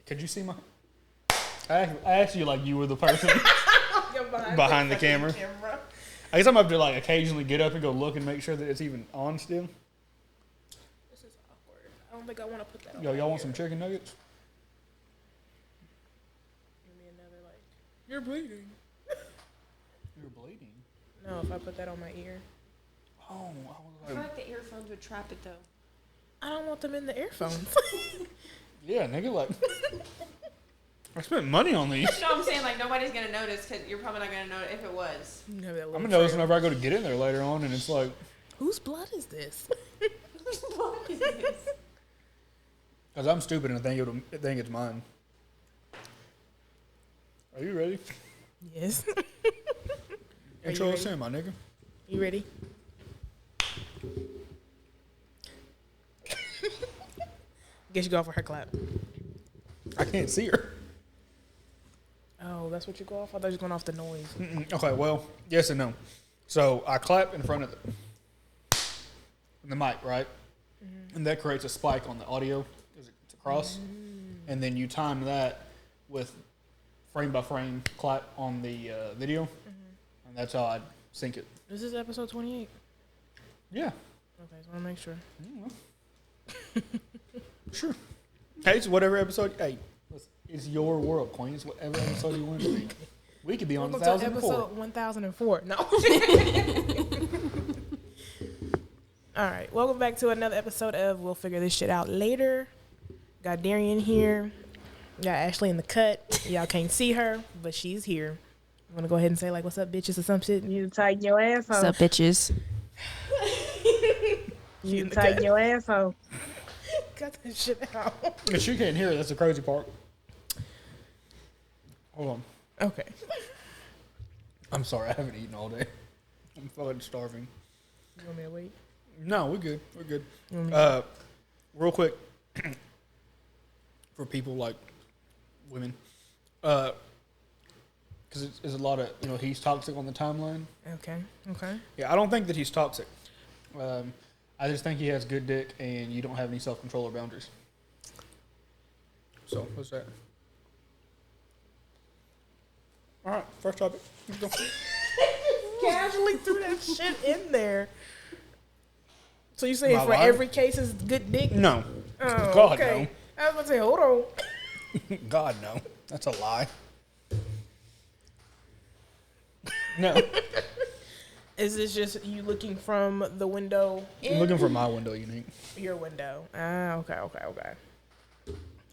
Could you see my... I asked you like you were the person behind the camera. I guess I'm going to have to like occasionally get up and go look and make sure that it's even on still. This is awkward. I don't think I want to put that on. Yo, y'all want some chicken nuggets? Give me another like... You're bleeding. You're bleeding? No, if I put that on my ear. Oh, I feel like the earphones would trap it though. I don't want them in the earphones. yeah, nigga, like... I spent money on these. No, I'm saying like nobody's gonna notice because you're probably not gonna know if it was. I'm gonna notice whenever I go to get in there later on, and it's like, whose blood is this? Whose blood is this? Because I'm stupid and I think it's mine. Are you ready? Yes. Intro us in, my nigga. You ready? Guess you go for her clap. I can't see her. Oh, that's what you go off? I thought you were going off the noise. Okay, well, yes and no. So I clap in front of the mic, right? Mm-hmm. And that creates a spike on the audio because it's across. Mm-hmm. And then you time that with frame by frame clap on the video. Mm-hmm. And that's how I sync it. Is this episode 28? Yeah. Okay, so I want to make sure. Sure. Hey, it's whatever episode. Hey, it's your world, Queen. It's whatever episode you want it to be. We could be on 1004. Episode 1004. No. All right. Welcome back to another episode of We'll Figure This Shit Out Later. Got Darion here. Got Ashley in the cut. Y'all can't see her, but she's here. I'm going to go ahead and say, like, what's up, bitches, or some shit. You tighten your ass off. What's up, bitches? You tighten your ass off. Cut that shit out. But she can't hear it. That's the crazy part. Hold on. Okay. I'm sorry. I haven't eaten all day. I'm fucking starving. You want me to wait? No, we're good. We're good. Real quick, for people like women, because it's a lot of, he's toxic on the timeline. Okay. Yeah, I don't think that he's toxic. I just think he has good dick and you don't have any self-control or boundaries. So, what's that? All right, first topic. Casually threw that shit in there. So you say for life? every case is good dick? No. Oh, God, okay. no. I was about to say, hold on. God, no. That's a lie. No. Is this just you looking from the window? I'm looking for my window, Unique. Your window. Ah,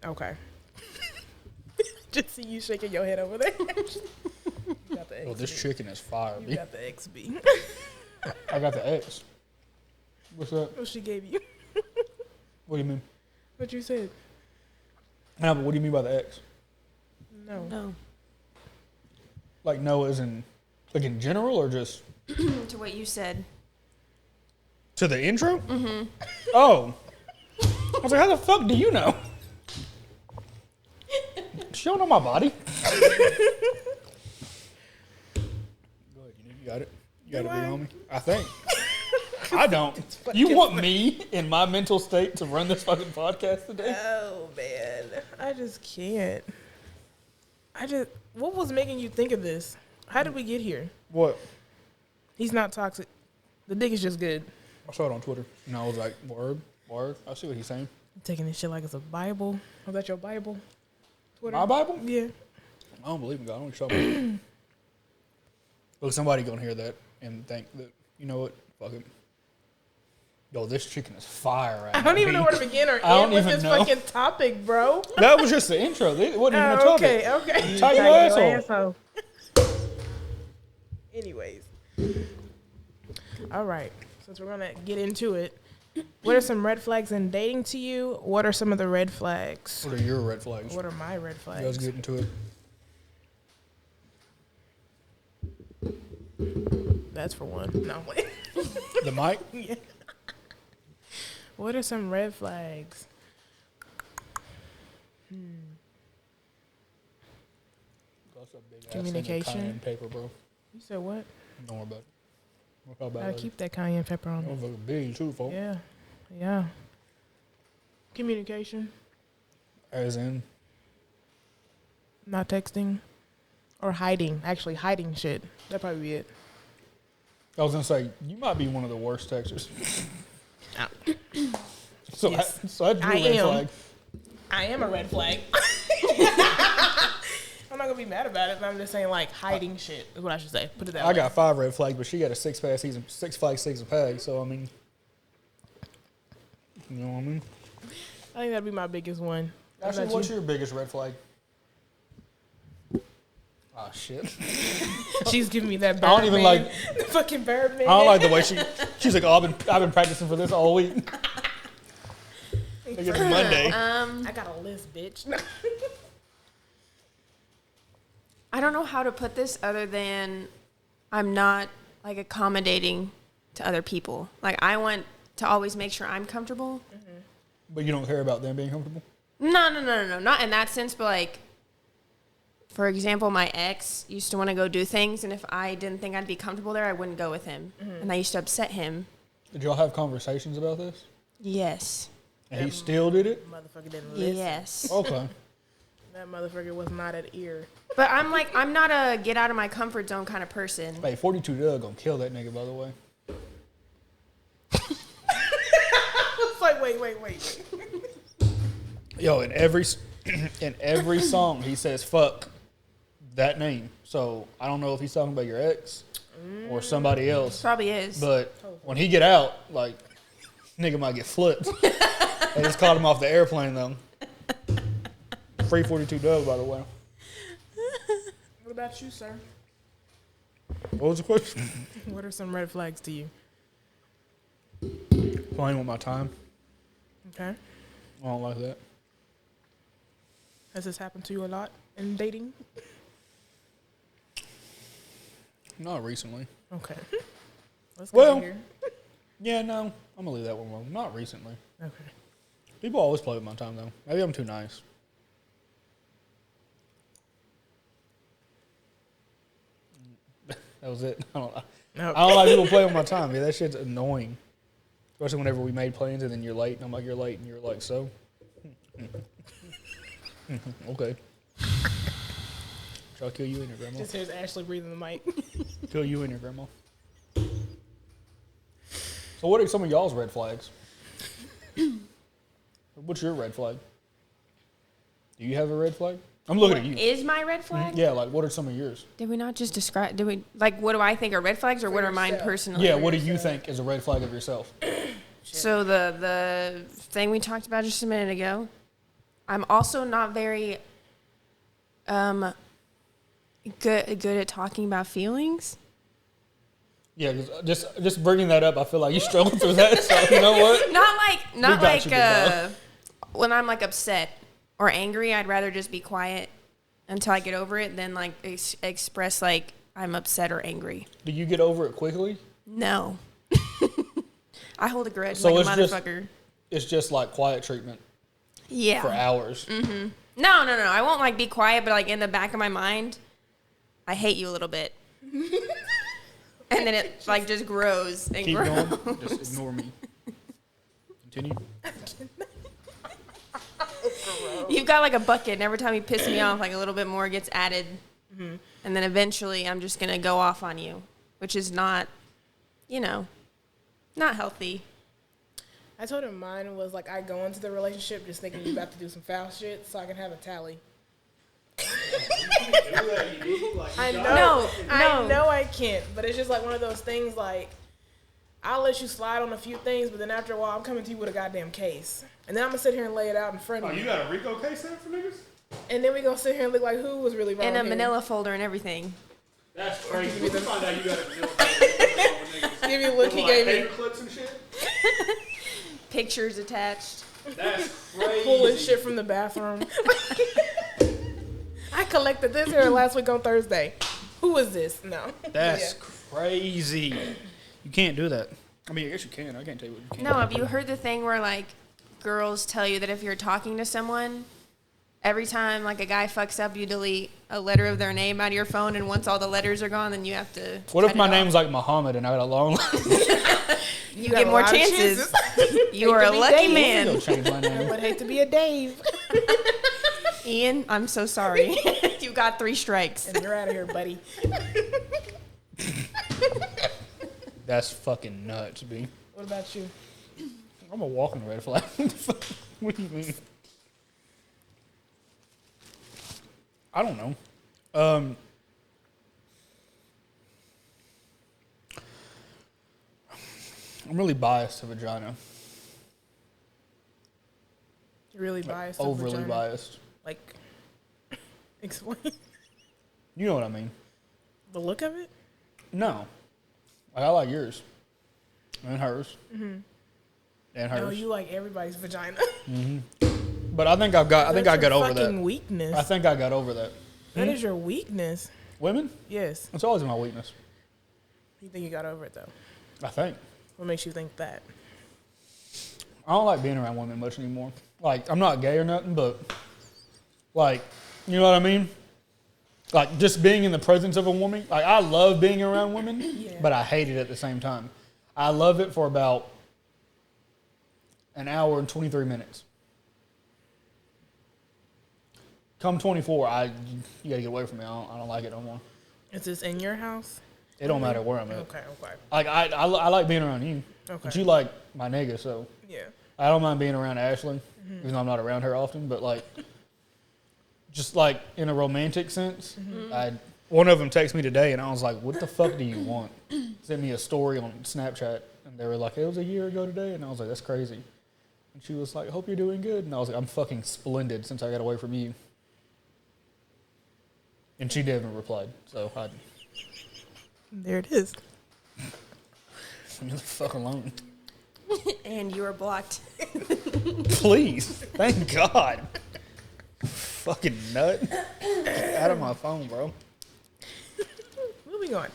okay. Just see you shaking your head over there. You got the XB. Oh, this chicken is fire. You got the XB. I got the X. What's that? What she gave you? What do you mean? What you said? No, but what do you mean by the X? No. Like no as in, like in general or just? To what you said. To the intro? Mm-hmm. Oh. I was like, how the fuck do you know? She don't know my body. Go ahead, you got it. You got it, big homie. I think. I don't. You want me in my mental state to run this fucking podcast today? Oh, man. I just can't. What was making you think of this? How did we get here? What? He's not toxic. The dick is just good. I saw it on Twitter, and I was like, word. I see what he's saying. I'm taking this shit like it's a Bible. Was that your Bible? Twitter? My Bible? Yeah. I don't believe in God. I don't show me. Look, somebody gonna hear that and think that, you know what? Fuck it. Yo, this chicken is fire right now. I don't even know where to begin or end with this fucking topic, bro. That was just the intro. It wasn't even a topic. Okay. Tighten your asshole. Anyways. All right. Since we're going to get into it, what are some red flags in dating to you? What are some of the red flags? What are your red flags? What are my red flags? You guys get into it. That's for one. No. The mic? Yeah. What are some red flags? Communication. Paper, bro. You said what? Don't worry about it. We'll talk about Gotta it keep that cayenne pepper on. later. Motherfucker big too, folks. Yeah. Communication. As in? Not texting. Or hiding. Actually, hiding shit. That'd probably be it. I was going to say, you might be one of the worst texters. So, Yes. that's your red flag. I am a red flag. I'm not going to be mad about it, but I'm just saying, like, hiding shit is what I should say. Put it that way. I got 5 red flags, but she got a Six Flags season pass. So, I mean, you know what I mean? I think that'd be my biggest one. Actually, what's your biggest red flag? Oh, shit. She's giving me that bird I don't even man. like... The fucking bird man. I don't like the way she's like, oh, I've been practicing for this all week. Like it's Monday. I got a list, bitch. I don't know how to put this other than I'm not like accommodating to other people. Like I want to always make sure I'm comfortable. Mm-hmm. But you don't care about them being comfortable? No. Not in that sense, but like, for example, my ex used to want to go do things, and if I didn't think I'd be comfortable there, I wouldn't go with him. Mm-hmm. And I used to upset him. Did y'all have conversations about this? Yes. And he still did it? Motherfucker didn't listen. Yes. Okay. That motherfucker was not at ear. But I'm like, I'm not a get out of my comfort zone kind of person. Hey, 42 Doug gonna kill that nigga, by the way. It's like, wait. Yo, in every song, he says fuck that name. So I don't know if he's talking about your ex or somebody else. Probably is. But when he get out, like, nigga might get flipped. They just caught him off the airplane, though. Free 42 Doug, by the way. What about you, sir? What was the question? What are some red flags to you? Playing with my time. Okay. I don't like that. Has this happened to you a lot in dating? Not recently. Okay. Let's Well, go here. Yeah, no. I'm going to leave that one alone. Not recently. Okay. People always play with my time, though. Maybe I'm too nice. That was it. I don't like people playing with my time. Yeah, that shit's annoying. Especially whenever we made plans and then you're late. And I'm like, you're late. And you're like, so? Okay. Shall I kill you and your grandma? Just here's Ashley breathing the mic. Kill you and your grandma. So what are some of y'all's red flags? What's your red flag? Do you have a red flag? I'm looking at you. Is my red flag? Yeah, like what are some of yours? Did we not just describe? Did we like what do I think are red flags or what are mine personally? Yeah, what do you think is a red flag of yourself? So the thing we talked about just a minute ago. I'm also not very good at talking about feelings. Yeah, just bringing that up, I feel like you struggle through that. So you know what? Not like when I'm like upset or angry, I'd rather just be quiet until I get over it than like express like I'm upset or angry. Do you get over it quickly? No. I hold a grudge like a motherfucker. It's just like quiet treatment. Yeah. For hours. Mm-hmm. No. I won't like be quiet, but like in the back of my mind, I hate you a little bit. And then it like just grows and Keep grows. going. Just ignore me. Continue. You've got like a bucket, and every time you piss me off, like a little bit more gets added. Mm-hmm. And then eventually I'm just going to go off on you, which is not, not healthy. I told him mine was like I go into the relationship just thinking you're about to do some foul shit so I can have a tally. I know. I know I can't, but it's just like one of those things like I'll let you slide on a few things, but then after a while I'm coming to you with a goddamn case. And then I'm going to sit here and lay it out in front of you. Oh, you give a RICO case there for niggas? And then we're going to sit here and look like who was really wrong In a here. manila folder and everything. That's crazy. We find out you got a manila folder. Give me a look he gave me. Paper clips and shit? Pictures attached. That's crazy. Pulling shit from the bathroom. I collected this here last week on Thursday. Who is this? No. That's crazy. You can't do that. I mean, I guess you can. I can't tell you what you can. No, have you heard the thing where like girls tell you that if you're talking to someone, every time like a guy fucks up, you delete a letter of their name out of your phone, and once all the letters are gone, then you have to. What if my name's like Muhammad and I got a long life? You get more chances. You are a lucky man. Change my name. I would hate to be a Dave. Ian, I'm so sorry. got 3 strikes. And you're out of here, buddy. That's fucking nuts, B. What about you? I'm a walking red flag. What do you mean? I don't know. I'm really biased to vagina. You're really biased. Overly vagina? biased. Like, explain. You know what I mean? The look of it? No. Like, I like yours. And hers. Mm-hmm. And hers. No, you like everybody's vagina. Mm-hmm. But I think I got over that. Weakness. I think I got over that. That is your weakness. Women? Yes. It's always my weakness. You think you got over it though? I think. What makes you think that? I don't like being around women much anymore. Like, I'm not gay or nothing, but like, you know what I mean? Like, just being in the presence of a woman. Like, I love being around women, but I hate it at the same time. I love it for about an hour and 23 minutes. Come 24, you gotta get away from me. I don't like it no more. Is this in your house? It don't matter where I'm at. Okay. Like, I like being around you. Okay. But you like my nigga, so. Yeah. I don't mind being around Ashley, even though I'm not around her often, but like, just like in a romantic sense, one of them texted me today and I was like, what the fuck do you want? Sent me a story on Snapchat and they were like, it was a year ago today. And I was like, that's crazy. And she was like, hope you're doing good. And I was like, I'm fucking splendid since I got away from you. And she never replied. So there it is. Leave me the fuck alone. And you were blocked. Please. Thank God. Fucking nut. Get out of my phone, bro. Moving on.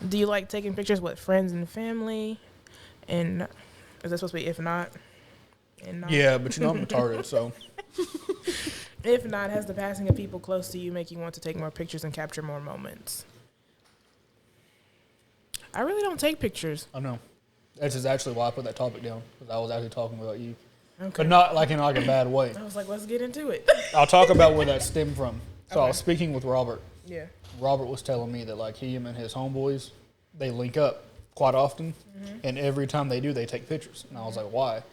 Do you like taking pictures with friends and family? And is that supposed to be if not? And not? Yeah, but you know I'm retarded, so. If not, has the passing of people close to you make you want to take more pictures and capture more moments? I really don't take pictures. I know. That's just actually why I put that topic down, because I was actually talking about you. Okay. But not like in like a bad way. I was like, let's get into it. I'll talk about where that stemmed from. So Okay. I was speaking with Robert. Yeah. Robert was telling me that like him and his homeboys, they link up quite often, and every time they do, they take pictures. And I was like, why?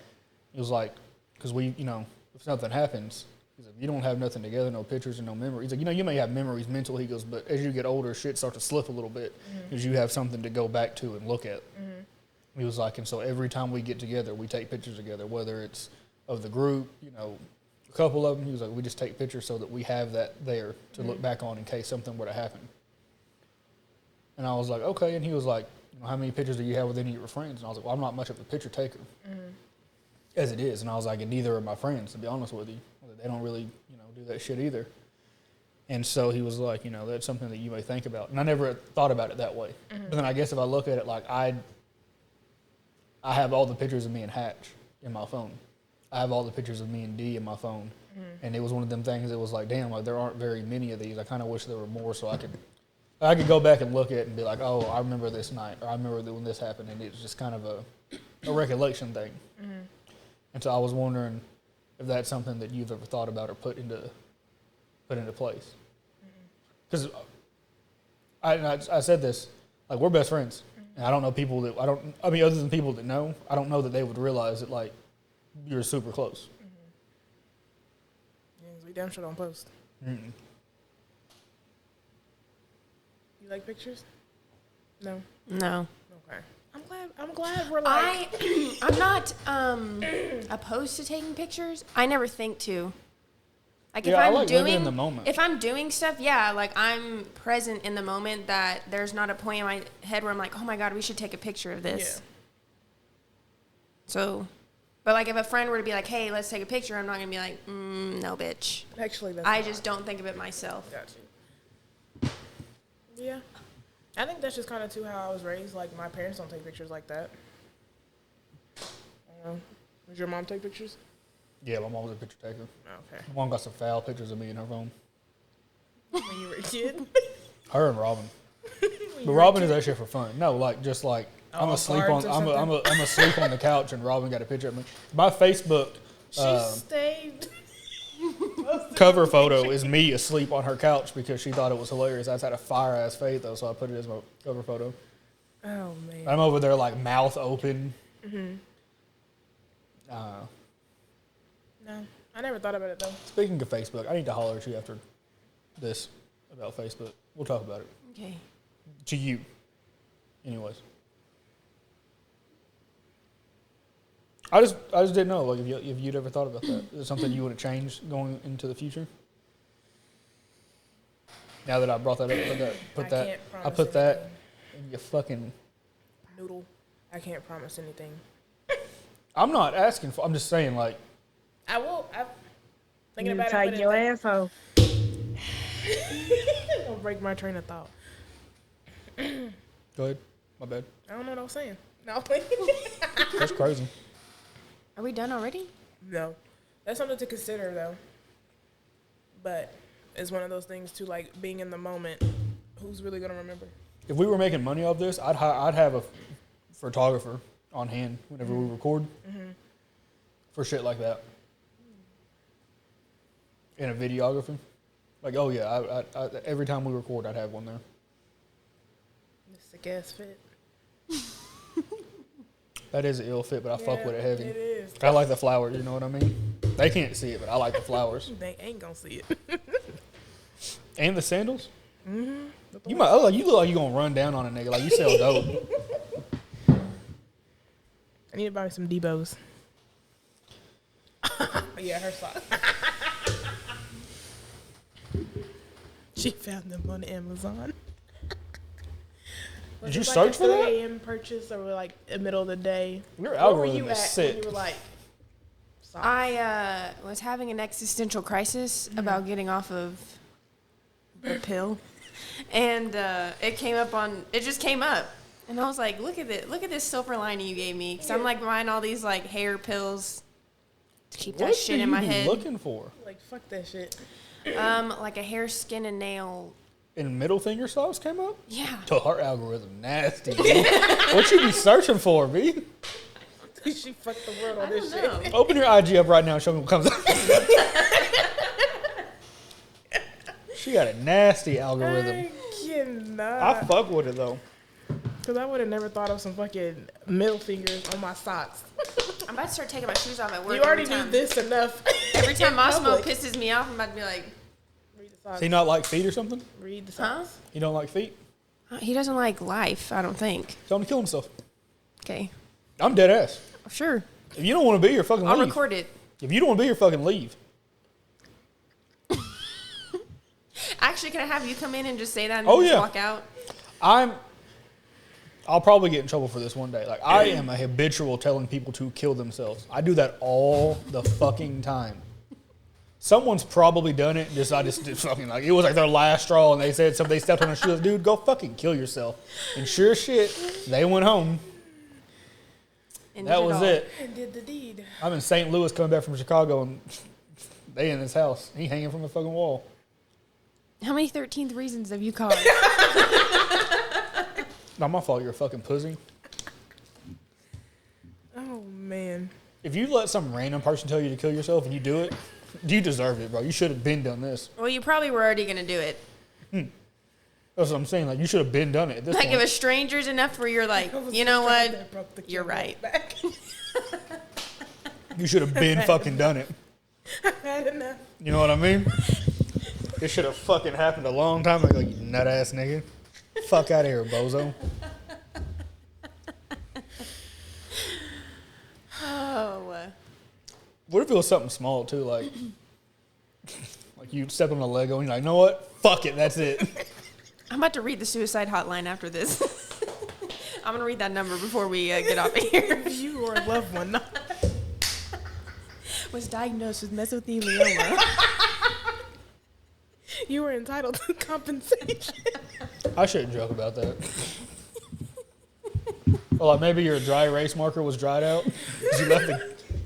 He was like, because we, if something happens, he's like, you don't have nothing together, no pictures and no memories. He's like, you may have memories mental. He goes, but as you get older, shit starts to slip a little bit because you have something to go back to and look at. He was like, and so every time we get together, we take pictures together, whether it's of the group, a couple of them. He was like, we just take pictures so that we have that there to look back on in case something were to happen. And I was like, okay. And he was like, how many pictures do you have with any of your friends? And I was like, well, I'm not much of a picture taker as it is. And I was like, and neither are my friends, to be honest with you. They don't really, do that shit either. And so he was like, that's something that you may think about. And I never thought about it that way. But then I guess if I look at it like I have all the pictures of me and Hatch in my phone. I have all the pictures of me and D in my phone. And it was one of them things that was like, damn, like there aren't very many of these. I kind of wish there were more so I could go back and look at it and be like, oh, I remember this night, or I remember when this happened. And it's just kind of a recollection thing. And so I was wondering if that's something that you've ever thought about or put into place. Because I said this, like, we're best friends. And I don't know people that, other than people that know, I don't know that they would realize that, like, you're super close. Yeah, we damn sure don't post. You like pictures? No. Okay. I'm glad we're like. I'm not opposed to taking pictures. I never think to. Like, I like living in the moment. If I'm doing stuff, like I'm present in the moment, that there's not a point in my head where I'm like, oh my God, we should take a picture of this. Yeah. So, but like if a friend were to be like, hey, let's take a picture, I'm not going to be like, no, bitch. Actually, I just don't think of it myself. Got you. Yeah. I think that's just kind of too how I was raised. Like, my parents don't take pictures like that. I don't know. Does your mom take pictures? Yeah, my mom was a picture taker. Okay. My mom got some foul pictures of me in her phone. When you were a kid? Her and Robin. But Robin is actually for fun. No, like, just like, I'm asleep on the couch and Robin got a picture of me. My Facebook. She stayed. cover photo is me asleep on her couch because she thought it was hilarious. I just had a fire-ass fade, though, so I put it as my cover photo. Oh, man. I'm over there, like, mouth open. No, I never thought about it, though. Speaking of Facebook, I need to holler at you after this about Facebook. We'll talk about it. Okay. To you. Anyways. I just didn't know, like, if you'd ever thought about that. Is it something you want to change going into the future? Now that I brought that up, I put that in your fucking noodle. I can't promise anything. I'm not asking for. I'm just saying, like. I will. I'm thinking You about take it. your asshole. Don't break my train of thought. Go ahead. My bad. I don't know what I was saying. No. That's crazy. Are we done already? No. That's something to consider, though. But it's one of those things, too, like, being in the moment. Who's really going to remember? If we were making money off this, I'd have a photographer on hand whenever we record for shit like that. And a videographer. Like, oh, yeah, I every time we record, I'd have one there. Sick ass fit. That is an ill fit, but I fuck with it heavy. It is. I like the flowers, you know what I mean? They can't see it, but I like the flowers. They ain't gonna see it. And the sandals? Mm-hmm. You look like you gonna run down on a nigga, like you sell dope. I need to buy some Debos. Yeah, her socks. She found them on Amazon. Did you search for that? 3 a.m. purchase or like the middle of the day? Your Where algorithm were you is at sick. when you were like, socks? I was having an existential crisis about getting off of the pill, and it just came up, and I was like, look at this silver lining you gave me, because I'm like buying all these like hair pills to keep that shit in my head. What are you looking for? Like, fuck that shit. Like a hair, skin, and nail. And middle finger sauce came up? Yeah. To her algorithm, nasty. What you be searching for, B? She fucked the world on this shit. Open your IG up right now and show me what comes up. She got a nasty algorithm. I cannot. I fuck with it, though. Because I would have never thought of some fucking middle fingers on my socks. I'm about to start taking my shoes off at work. You already knew this enough. Every time In Massimo public. pisses me off, I'm about to be like, Read the socks. Does he not like feet or something? Read the huh? socks. He don't like feet? He doesn't like life, I don't think. Tell him to kill himself. Okay. I'm dead ass. Sure. If you don't want to be here, fucking I'll leave. record it. If you don't want to be here, fucking leave. Actually, can I have you come in and just say that and Oh, then just yeah. walk out? I'll probably get in trouble for this one day. Like, I am a habitual telling people to kill themselves. I do that all the fucking time. Someone's probably done it. I just did fucking, like, it was like their last straw, and they said something, they stepped on their shoes. Dude, go fucking kill yourself. And sure as shit, they went home. And That did was all. it. And did the deed. I'm in St. Louis coming back from Chicago, and they in his house. He hanging from the fucking wall. How many 13th reasons have you called? Not my fault. You're a fucking pussy. Oh, man. If you let some random person tell you to kill yourself and you do it, you deserved it, bro. You should have been done this. Well, you probably were already going to do it. That's what I'm saying. Like, you should have been done it at this Like, point. if a stranger's enough where you're like, you know what? You're right. You should have been fucking done it. I've had enough. You know what I mean? It should have fucking happened a long time ago, you nut ass nigga. Fuck out of here, bozo. Oh. What if it was something small too, like you step on a Lego and you're like, you know what? Fuck it, that's it. I'm about to read the suicide hotline after this. I'm going to read that number before we get off of here. You or a loved one. Was diagnosed with mesothelioma. You were entitled to compensation. I shouldn't joke about that. Well, like maybe your dry erase marker was dried out. 'Cause you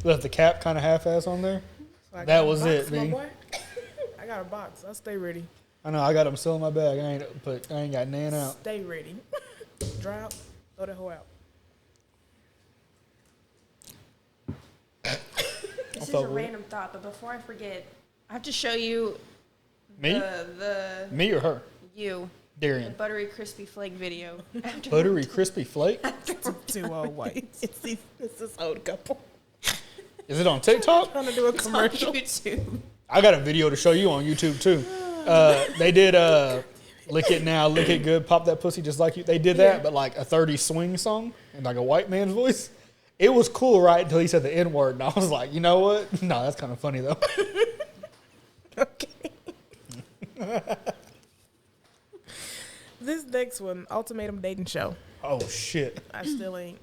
left the cap kind of half-ass on there. So I That got a was box, it, my B. boy. I got a box. I'll stay ready. I know, I got them still in my bag. I ain't got nan out. Stay ready. Dry out. Throw that hoe out. This is a random thought, but before I forget, I have to show you Me? the Me or her? you. Darion. The buttery crispy flake video. Buttery crispy flake? Two old whites. It's this old couple. Is it on TikTok? Trying to do a It's on commercial. YouTube. I got a video to show you on YouTube too. They did Lick It Now, Lick It Good, Pop That Pussy Just Like You. They did that, but like a 30s swing song in like a white man's voice. It was cool, right, until he said the N-word. And I was like, you know what? No, that's kind of funny though. Okay. This next one, Ultimatum Dating Show. Oh, shit. I still ain't.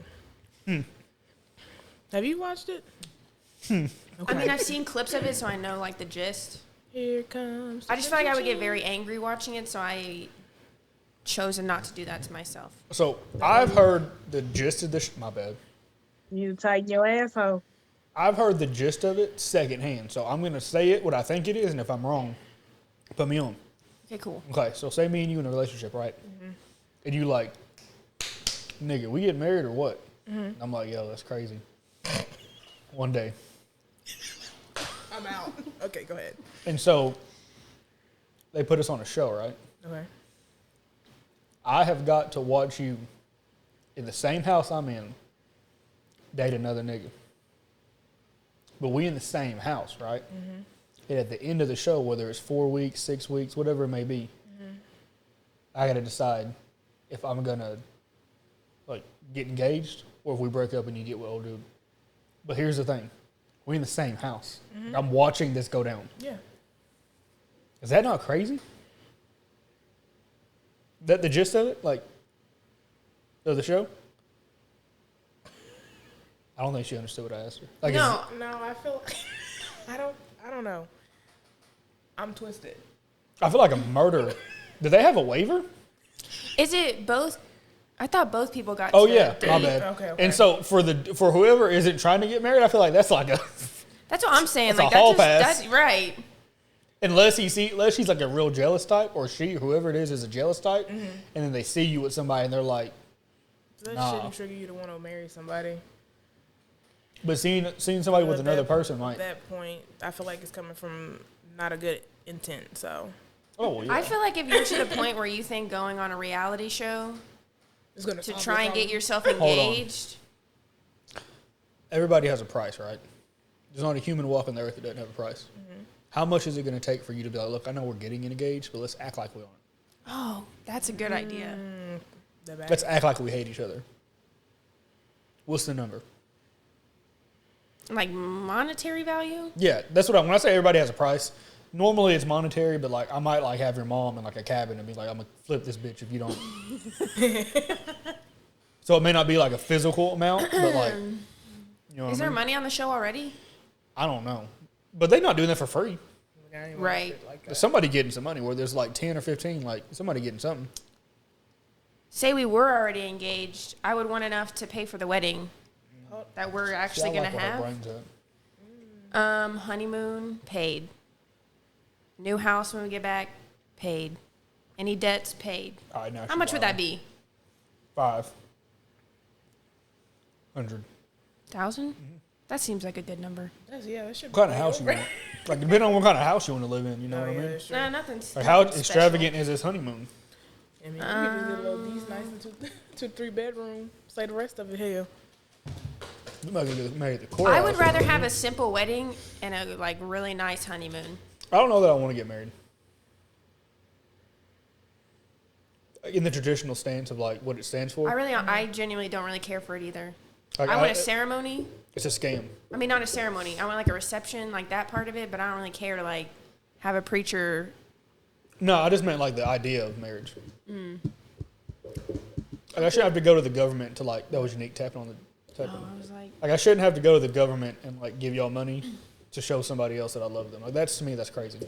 Have you watched it? I mean, I've seen clips of it, so I know like the gist. Here comes. I just feel like I would get very angry watching it, so I chosen not to do that to myself. So I've heard the gist of this. My bad. You need to tighten your asshole. I've heard the gist of it secondhand. So I'm going to say it what I think it is, and if I'm wrong, put me on. Okay, cool. Okay, so say me and you in a relationship, right? Mm-hmm. And you like, nigga, we getting married or what? Mm-hmm. I'm like, yo, that's crazy. One day. I'm out. Okay, go ahead. And so they put us on a show, right? Okay. I have got to watch you in the same house I'm in date another nigga. But we in the same house, right? Mm-hmm. And at the end of the show, whether it's 4 weeks, 6 weeks, whatever it may be, I got to decide if I'm going to like get engaged or if we break up and you get with old dude. But here's the thing. We're in the same house. Mm-hmm. I'm watching this go down. Yeah. Is that not crazy? That the gist of it? Like, of the show? I don't think she understood what I asked her. Like, No, I feel I don't know. I'm twisted. I feel like a murder. Did they have a waiver? is it both? I thought both people got. Oh to yeah, date. my bad. Okay. And so for whoever isn't trying to get married, I feel like that's like a That's what I'm saying. That's like a hall that's pass. that's right. unless she's like a real jealous type, or whoever it is a jealous type, and then they see you with somebody and they're like, That nah. shouldn't trigger you to want to marry somebody. But seeing somebody with At another that- person At might. that point, I feel like it's coming from not a good intent. So Oh well, yeah. I feel like if you're to the point where you think going on a reality show it's gonna to solve try your and get problem. yourself on. engaged, Everybody has a price, right? There's not a human walking the earth that doesn't have a price. Mm-hmm. How much is it going to take for you to be like, look, I know we're getting engaged, but let's act like we aren't. oh, that's a good idea. The back- Let's act like we hate each other. What's the number? Like monetary value. Yeah, that's when I say everybody has a price. Normally it's monetary, but like I might like have your mom in like a cabin and be like, I'm gonna flip this bitch if you don't. So it may not be like a physical amount, but like, you know what Is I there mean? money on the show already? I don't know, but they're not doing that for free. I ain't want Right. shit like that. There's somebody getting some money where there's like 10 or 15, like somebody getting something. Say we were already engaged, I would want enough to pay for the wedding that we're actually See, I gonna like where her have. brain's at. Honeymoon paid. New house when we get back paid. Any debts paid. All right, now How much would that be? 500. 1,000? That seems like a good number. That should What kind of house you want? Like, depending on what kind of house you want to live in, you know what I mean? That's true. Nah, nothing. Like, how nothing extravagant is this honeymoon? I mean, you can just get a little decent, nice, and 2-3 bedroom. Say the rest of it hell. You might get married at the special? courthouse. I would rather have a simple wedding and a like really nice honeymoon. I don't know that I want to get married. In the traditional stance of like what it stands for. I genuinely don't really care for it either. Like, I want a ceremony. It's a scam. I mean, not a ceremony. I want like a reception, like that part of it, but I don't really care to like have a preacher. No, I just meant like the idea of marriage. Like, I shouldn't have to go to the government to like, that was unique tapping on the tapping. I was like, Like, I shouldn't have to go to the government and like give y'all money to show somebody else that I love them. Like, that's, to me, that's crazy.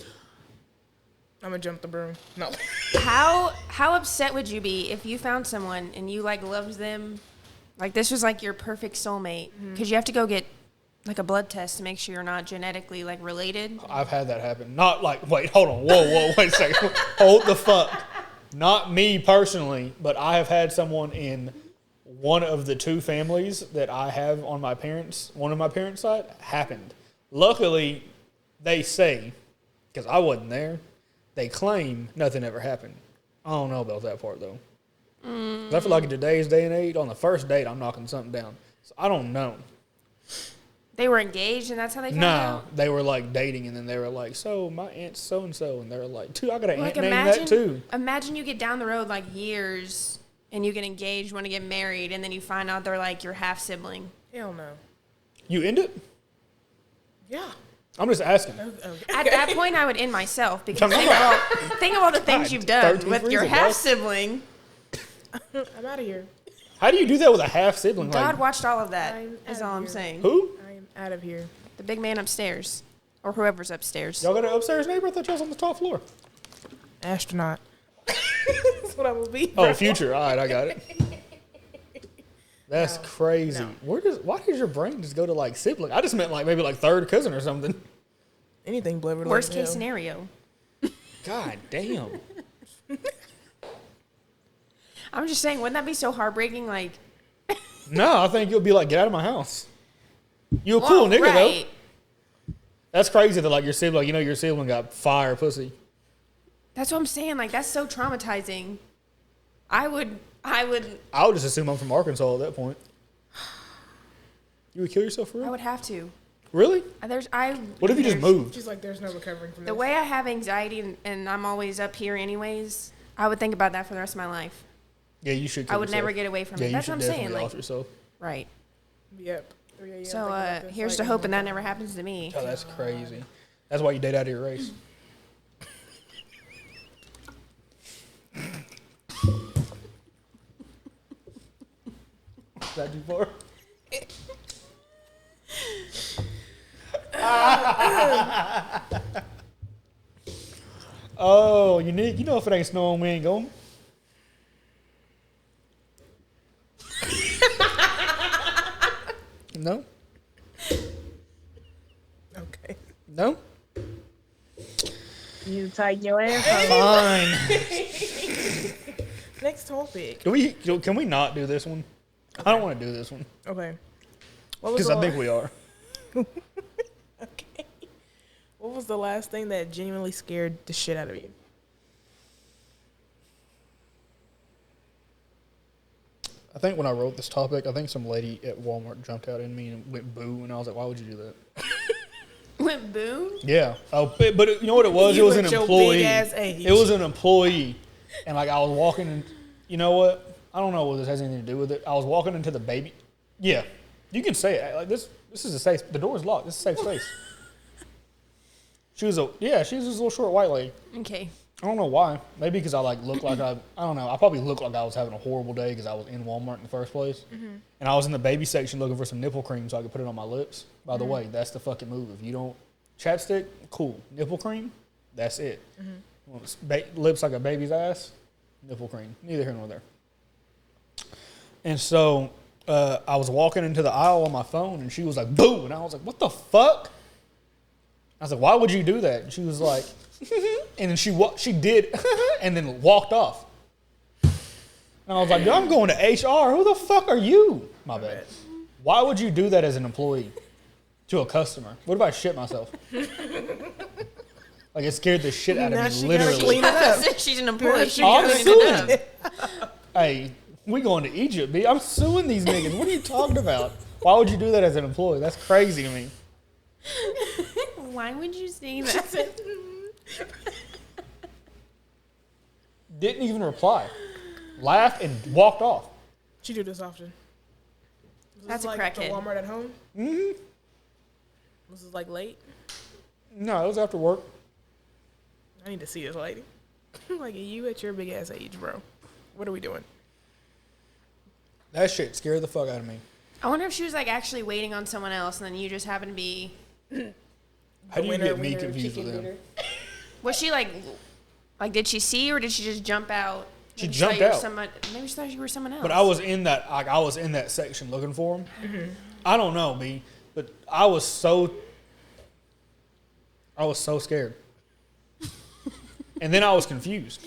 I'm gonna jump the broom. No. how upset would you be if you found someone and you like loved them, like this was like your perfect soulmate? Because you have to go get like a blood test to make sure you're not genetically like related. I've had that happen. Not like, wait, hold on. Whoa, wait a second. Hold the fuck. Not me personally, but I have had someone in one of the two families that I have on one of my parents' side happened. Luckily, they say because I wasn't there. They claim nothing ever happened. I don't know about that part, though. I feel like in today's day and age, on the first date, I'm knocking something down. So I don't know. They were engaged, and that's how they found No, out? they were like dating, and then they were like, so my aunt's so-and-so, and they were like, I got an Like, aunt named that too. Imagine you get down the road like years, and you get engaged, want to get married, and then you find out they're like your half-sibling. Hell no. You end it? Yeah. I'm just asking. At that point, I would end myself because think of all the things you've done 13 with your reasons, bro. half-sibling. I'm out of here. How do you do that with a half-sibling? God Like, watched all of that, I'm is out all of I'm here. saying. who? I am out of here. The big man upstairs. Or whoever's upstairs. Y'all got an upstairs neighbor? I thought y'all was on the top floor. Astronaut. That's what I will be. Oh, future. All right, I got it. That's crazy. No. Why does your brain just go to like sibling? I just meant like maybe like third cousin or something. Anything blubber. Worst case scenario. God damn. I'm just saying, wouldn't that be so heartbreaking? Like, No, I think you'll be like, get out of my house. You a cool nigga right. though. That's crazy that like your sibling, your sibling got fire pussy. That's what I'm saying. Like, that's so traumatizing. I would. I would just assume I'm from Arkansas at that point. You would kill yourself for I real? would have to. Really? What if you just moved? She's like, there's no recovering from The this. way I have anxiety and I'm always up here anyways, I would think about that for the rest of my life. Yeah, you should kill I would yourself. never get away from Yeah, it. you That's should what I'm saying. definitely Like, off yourself. right. Yep. Yeah, So I'm thinking about this, here's like, to I'm hoping that gonna- never happens to me. Oh, that's crazy. That's why you date out of your race. Is that too far? Oh, unique. You know if it ain't snowing, we ain't going. No? Okay. No? You need to tighten your asshole. Fine. Next topic. Can we not do this one? I don't want to do this one. Okay. What was Because the I think we are. Okay. What was the last thing that genuinely scared the shit out of you? I think when I wrote this topic, I think some lady at Walmart jumped out in me and went boo, and I was like, why would you do that? Went boom? Yeah. Oh, but you know what it was? You It was at an your employee. big-ass age. It was an employee. And like I was walking, and you know what? I don't know what this has anything to do with it. I was walking into the baby. Yeah. You can say it. Like this is a safe, the door's locked. This is a safe space. She was this little short white lady. Okay. I don't know why. Maybe because I like looked like I don't know. I probably looked like I was having a horrible day because I was in Walmart in the first place. Mm-hmm. And I was in the baby section looking for some nipple cream so I could put it on my lips. By the way, that's the fucking move. If you don't chapstick, cool. Nipple cream, that's it. Mm-hmm. Lips like a baby's ass, nipple cream. Neither here nor there. And so I was walking into the aisle on my phone and she was like, boo. And I was like, what the fuck? I was like, why would you do that? And she was like, and then she did, and then walked off. And I was like, dude, I'm going to HR. Who the fuck are you? My bad. Why would you do that as an employee to a customer? What if I shit myself? Like it scared the shit out Now of she me, gotta literally. clean it up. She's an employee. She I'm can clean it suing. up. Hey, we going to Egypt, B. I'm suing these niggas. What are you talking about? Why would you do that as an employee? That's crazy to me. Why would you say that? Didn't even reply. Laughed and walked off. She do this often. Was That's this a like the crackhead. Walmart at home? Mm-hmm. Was this like late? No, it was after work. I need to see this lady. Like you at your big ass age, bro. What are we doing? That shit scared the fuck out of me. I wonder if she was like actually waiting on someone else, and then you just happen to be. How do you Winner, get me winner, confused chicken with him? dinner. Was she like did she see, or did she just jump out? She Maybe thought jumped you were out. Maybe she thought you were someone else. But I was in that section looking for him. Mm-hmm. I don't know, B, but I was so scared. And then I was confused.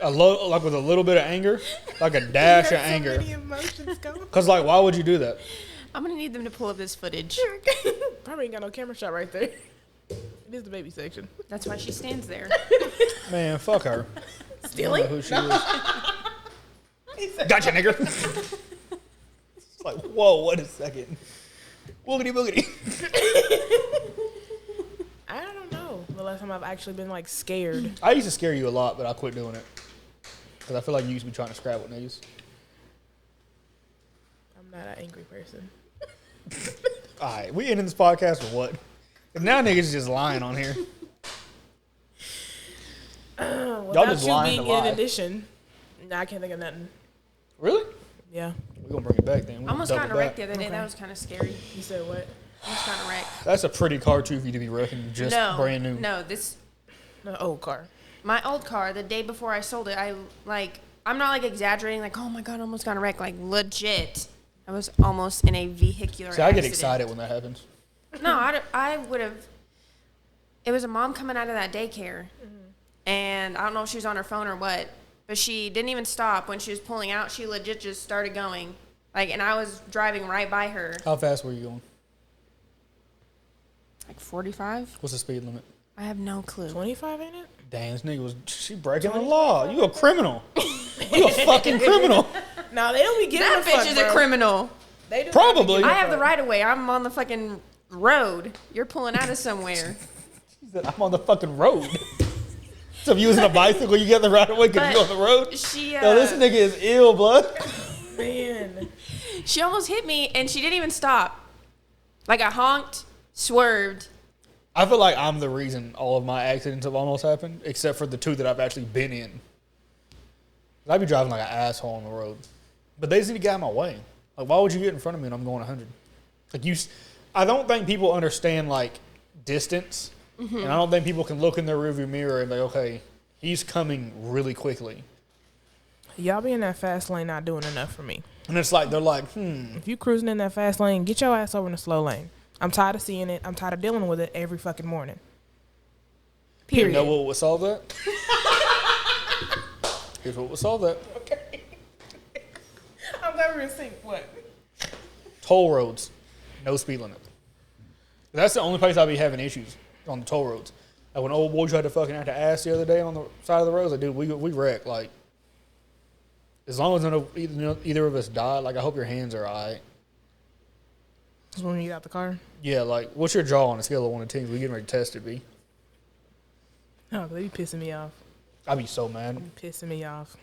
Like with a little bit of anger, like a dash of anger. Many emotions going. Cause like, why would you do that? I'm gonna need them to pull up this footage. Probably ain't got no camera shot right there. This is the baby section. That's why she stands there. Man, fuck her. Stealing? I don't know who she is. Gotcha, nigger. It's like, whoa, wait a second. Woogity boogity. I don't know the last time I've actually been like scared. I used to scare you a lot, but I quit doing it. Because I feel like you used to be trying to scrap with niggas. I'm not an angry person. Alright, we ending this podcast or what? 'Cause now niggas just lying on here. Without just you lying being to lie. in addition, nah, I can't think of nothing. Really? Yeah. We're going to bring it back then. I almost got in a wreck the other day. That was kind of scary. You said what? Almost got in a wreck. That's a pretty car too for you to be wrecking just brand new. No, No, old car. my old car, the day before I sold it, I'm not like exaggerating, like, oh my God, I almost got in a wreck. Like, legit. I was almost in a vehicular See, I get accident. excited when that happens. No, I would have. It was a mom coming out of that daycare. And I don't know if she was on her phone or what, but she didn't even stop when she was pulling out. She legit just started going. Like, and I was driving right by her. How fast were you going? Like 45? What's the speed limit? I have no clue. 25 ain't it? Damn, this nigga was, she breaking the law. You a criminal. You a fucking criminal. No, they don't be getting That the bitch fuck, is bro. a criminal. They do Probably. not be I giving a have the fuck. right of way. I'm on the fucking road. You're pulling out of somewhere. She said, I'm on the fucking road. So if you was on a bicycle, you get the right of way because you on the road? She, Yo, this nigga is ill, blood. Man. she almost hit me, and she didn't even stop. Like, I honked, swerved. I feel like I'm the reason all of my accidents have almost happened, except for the two that I've actually been in. I'd be driving like an asshole on the road. But they just need to get out of my way. Like, why would you get in front of me when I'm going 100? Like, I don't think people understand, like, distance. Mm-hmm. And I don't think people can look in their rearview mirror and be like, okay, he's coming really quickly. Y'all be in that fast lane not doing enough for me. And it's like, they're like, If you cruising in that fast lane, get your ass over in the slow lane. I'm tired of seeing it. I'm tired of dealing with it every fucking morning. You Period. know what would solve that? Here's what would solve that. Okay. I'm never gonna see what. Toll roads. No speed limit. That's the only place I'll be having issues, on the toll roads. Like when old boy tried to fucking act the ass the other day on the side of the road, like, dude, we wrecked. Like, as long as either of us die, like, I hope your hands are all right. Just when you get out the car. Yeah, like, what's your jaw on a scale of 1 to 10? We getting ready to test it, B. Oh, they be pissing me off. I'd be so mad. Pissing me off.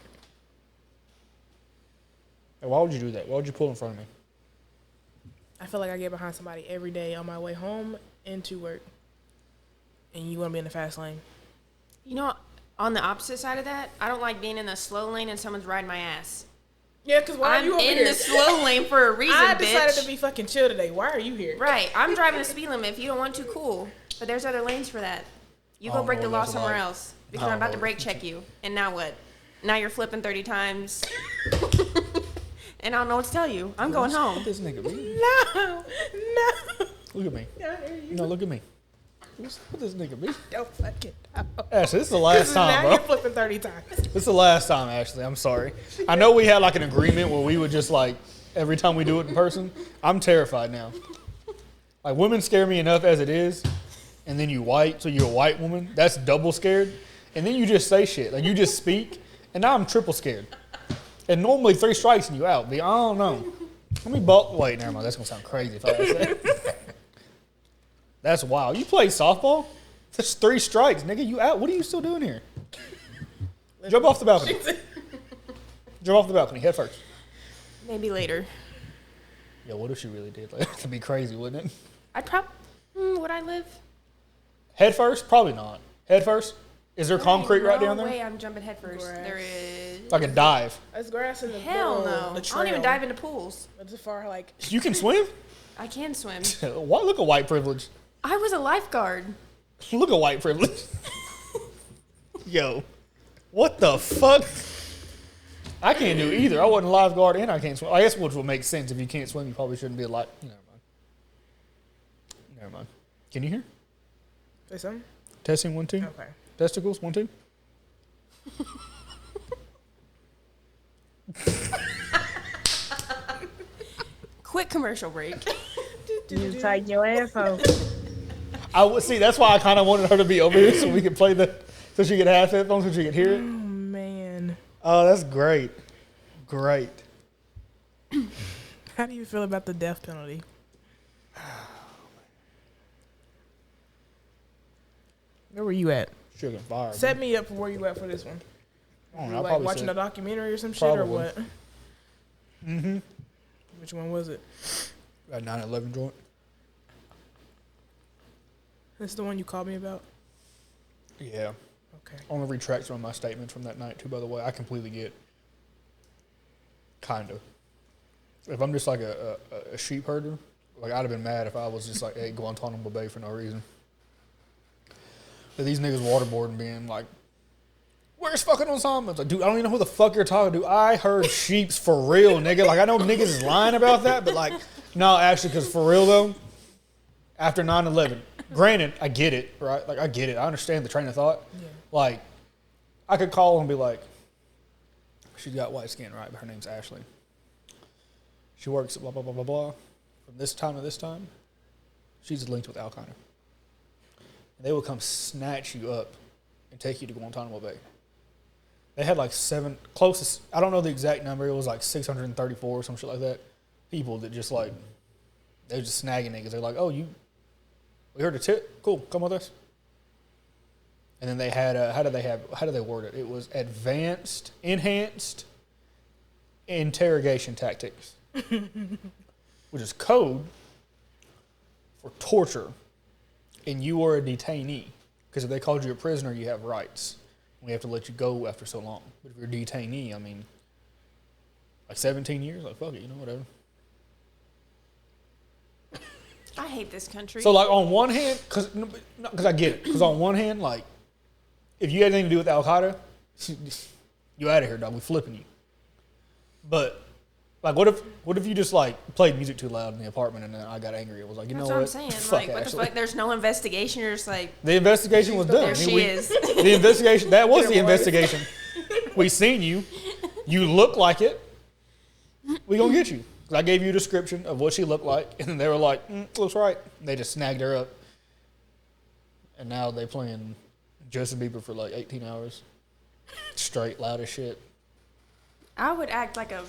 Like, why would you do that? Why would you pull in front of me? I feel like I get behind somebody every day on my way home and to work. And you want to be in the fast lane. You know, on the opposite side of that, I don't like being in the slow lane and someone's riding my ass. Yeah, because why I'm are you over in here? the slow lane for a reason, I bitch. decided to be fucking chill today. Why are you here? Right. I'm driving the speed limit. If you don't want to, cool. But there's other lanes for that. You I go don't break know the what law that's somewhere like. else. Because I I'm don't about to know. brake check you. And now what? Now you're flipping 30 times. And I don't know what to tell you. I'm going home. This nigga, B. No. Look at me. No, look at me. What's up with this nigga, B? Don't fucking know. Ashley, this is the last time, now bro. you're flipping 30 times. This is the last time, Ashley. I'm sorry. I know we had like an agreement where we would just like, every time we do it in person, I'm terrified now. Like, women scare me enough as it is, and then you white, so you're a white woman. That's double scared. And then you just say shit. Like, you just speak, and now I'm triple scared. And normally 3 strikes and you out. But I don't know. Let me wait, never mind. That's going to sound crazy if I say that. That's wild. You play softball? That's 3 strikes, nigga. You out. What are you still doing here? Jump off the balcony. Jump off the balcony, head first. Maybe later. Yo, what if she really did? Like, that'd be crazy, wouldn't it? I'd probably... would I live? Head first? Probably not. Head first? Is there concrete right down No there? way I'm jumping head first. Grass. There is... Like a dive. There's grass in the Hell middle no. of the I trail. don't even dive into pools. It's as far like... You can swim? I can swim. What? Look at white privilege. I was a lifeguard. Look at white privilege. Yo. What the fuck? I can't do either. I wasn't a lifeguard and I can't swim. I guess which would make sense. If you can't swim, you probably shouldn't be a life. Never mind. Never mind. Can you hear? Say something? Testing 1 2. Okay. Testicles 1 2. Quick commercial break. You tighten your asshole. I would see. That's why I kind of wanted her to be over here so we could play so she could have headphones so she could hear it. Oh man. Oh, that's great. Great. How do you feel about the death penalty? Where were you at? Sugar and fire. Set me up for where you at for this one. I don't You know. like watching a documentary or some shit or what? Mm-hmm. Which one was it? That 9/11 joint. This is the one you called me about? Yeah. Okay. I want to retract some of my statements from that night too. By the way, I completely get. Kind of. If I'm just like a sheep herder, like I'd have been mad if I was just like, hey, Guantanamo Bay for no reason. But these niggas waterboarding being like, where's fucking Osama? It's like, dude, I don't even know who the fuck you're talking to. I heard sheeps for real, nigga. Like, I know niggas is lying about that, but like, no, actually, because for real though, after 9/11, granted, I get it, right? Like, I get it. I understand the train of thought. Yeah. Like, I could call and be like, she's got white skin, right? But her name's Ashley. She works at blah, blah, blah, blah, blah. From this time to this time, she's linked with Al Qaeda. And they will come snatch you up and take you to Guantanamo Bay. They had like closest, I don't know the exact number, it was like 634 or some shit like that. People that just like, they were just snagging niggas. They're like, oh, we heard a tip? Cool, come with us. And then they had, how did they word it? It was enhanced interrogation tactics, which is code for torture. And you are a detainee. Because if they called you a prisoner, you have rights. We have to let you go after so long. But if you're a detainee, I mean, like 17 years, like fuck it, whatever. I hate this country. So like on one hand, because I get it. Because on one hand, like, if you had anything to do with Al Qaeda, you out of here, dog. We flipping you. But like, what if you just like played music too loud in the apartment and then I got angry? It was like, That's know what what? I'm saying. Fuck Like, what Ashley. the fuck? There's no investigation. You're just like, the investigation was done. there she is. The investigation. That was the investigation. We seen you. You look like it. We gonna get you. I gave you a description of what she looked like, and they were like, looks right. They just snagged her up. And now they playing Justin Bieber for like 18 hours. Straight, loud as shit. I would act like a...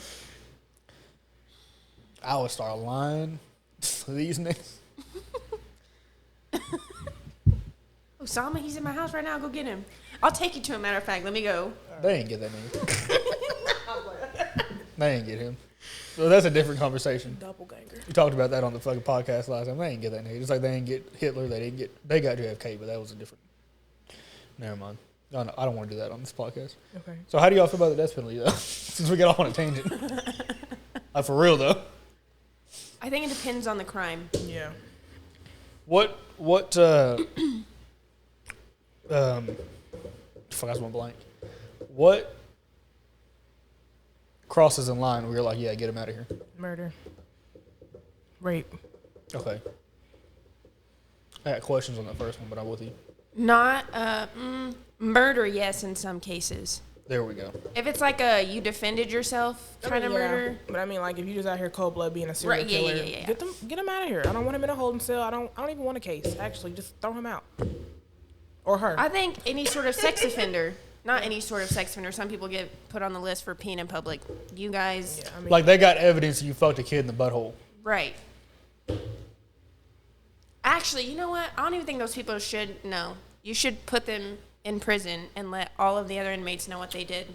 I would start lying to these niggas. Osama, he's in my house right now. Go get him. I'll take you to him, matter of fact. Let me go. They ain't get that nigga. They ain't get him. So that's a different conversation. Doppelganger. We talked about that on the fucking podcast last time. They ain't get that nigga. Just like they ain't get Hitler. They got JFK, but that was a different. Never mind. No, I don't want to do that on this podcast. Okay. So how do y'all feel about the death penalty, though? Since we got off on a tangent. Like, for real, though. I think it depends on the crime. Yeah. Fuck, I just went blank. What crosses in line where you're like, yeah, get him out of here? Murder. Rape. Okay. I got questions on that first one, but I'm with you. Not murder, yes, in some cases. There we go. If it's like you defended yourself kind of murder. But I mean, like, if you just out here cold blood being a serial killer, yeah. Get him out of here. I don't want him in a holding cell. I don't even want a case. Actually, just throw him out. Or her. I think any sort of sex offender. Not any sort of sex offender. Some people get put on the list for peeing in public. You guys... Yeah, I mean, Like, they got evidence you fucked a kid in the butthole. Right. Actually, you know what? I don't even think those people should know. You should put them in prison and let all of the other inmates know what they did.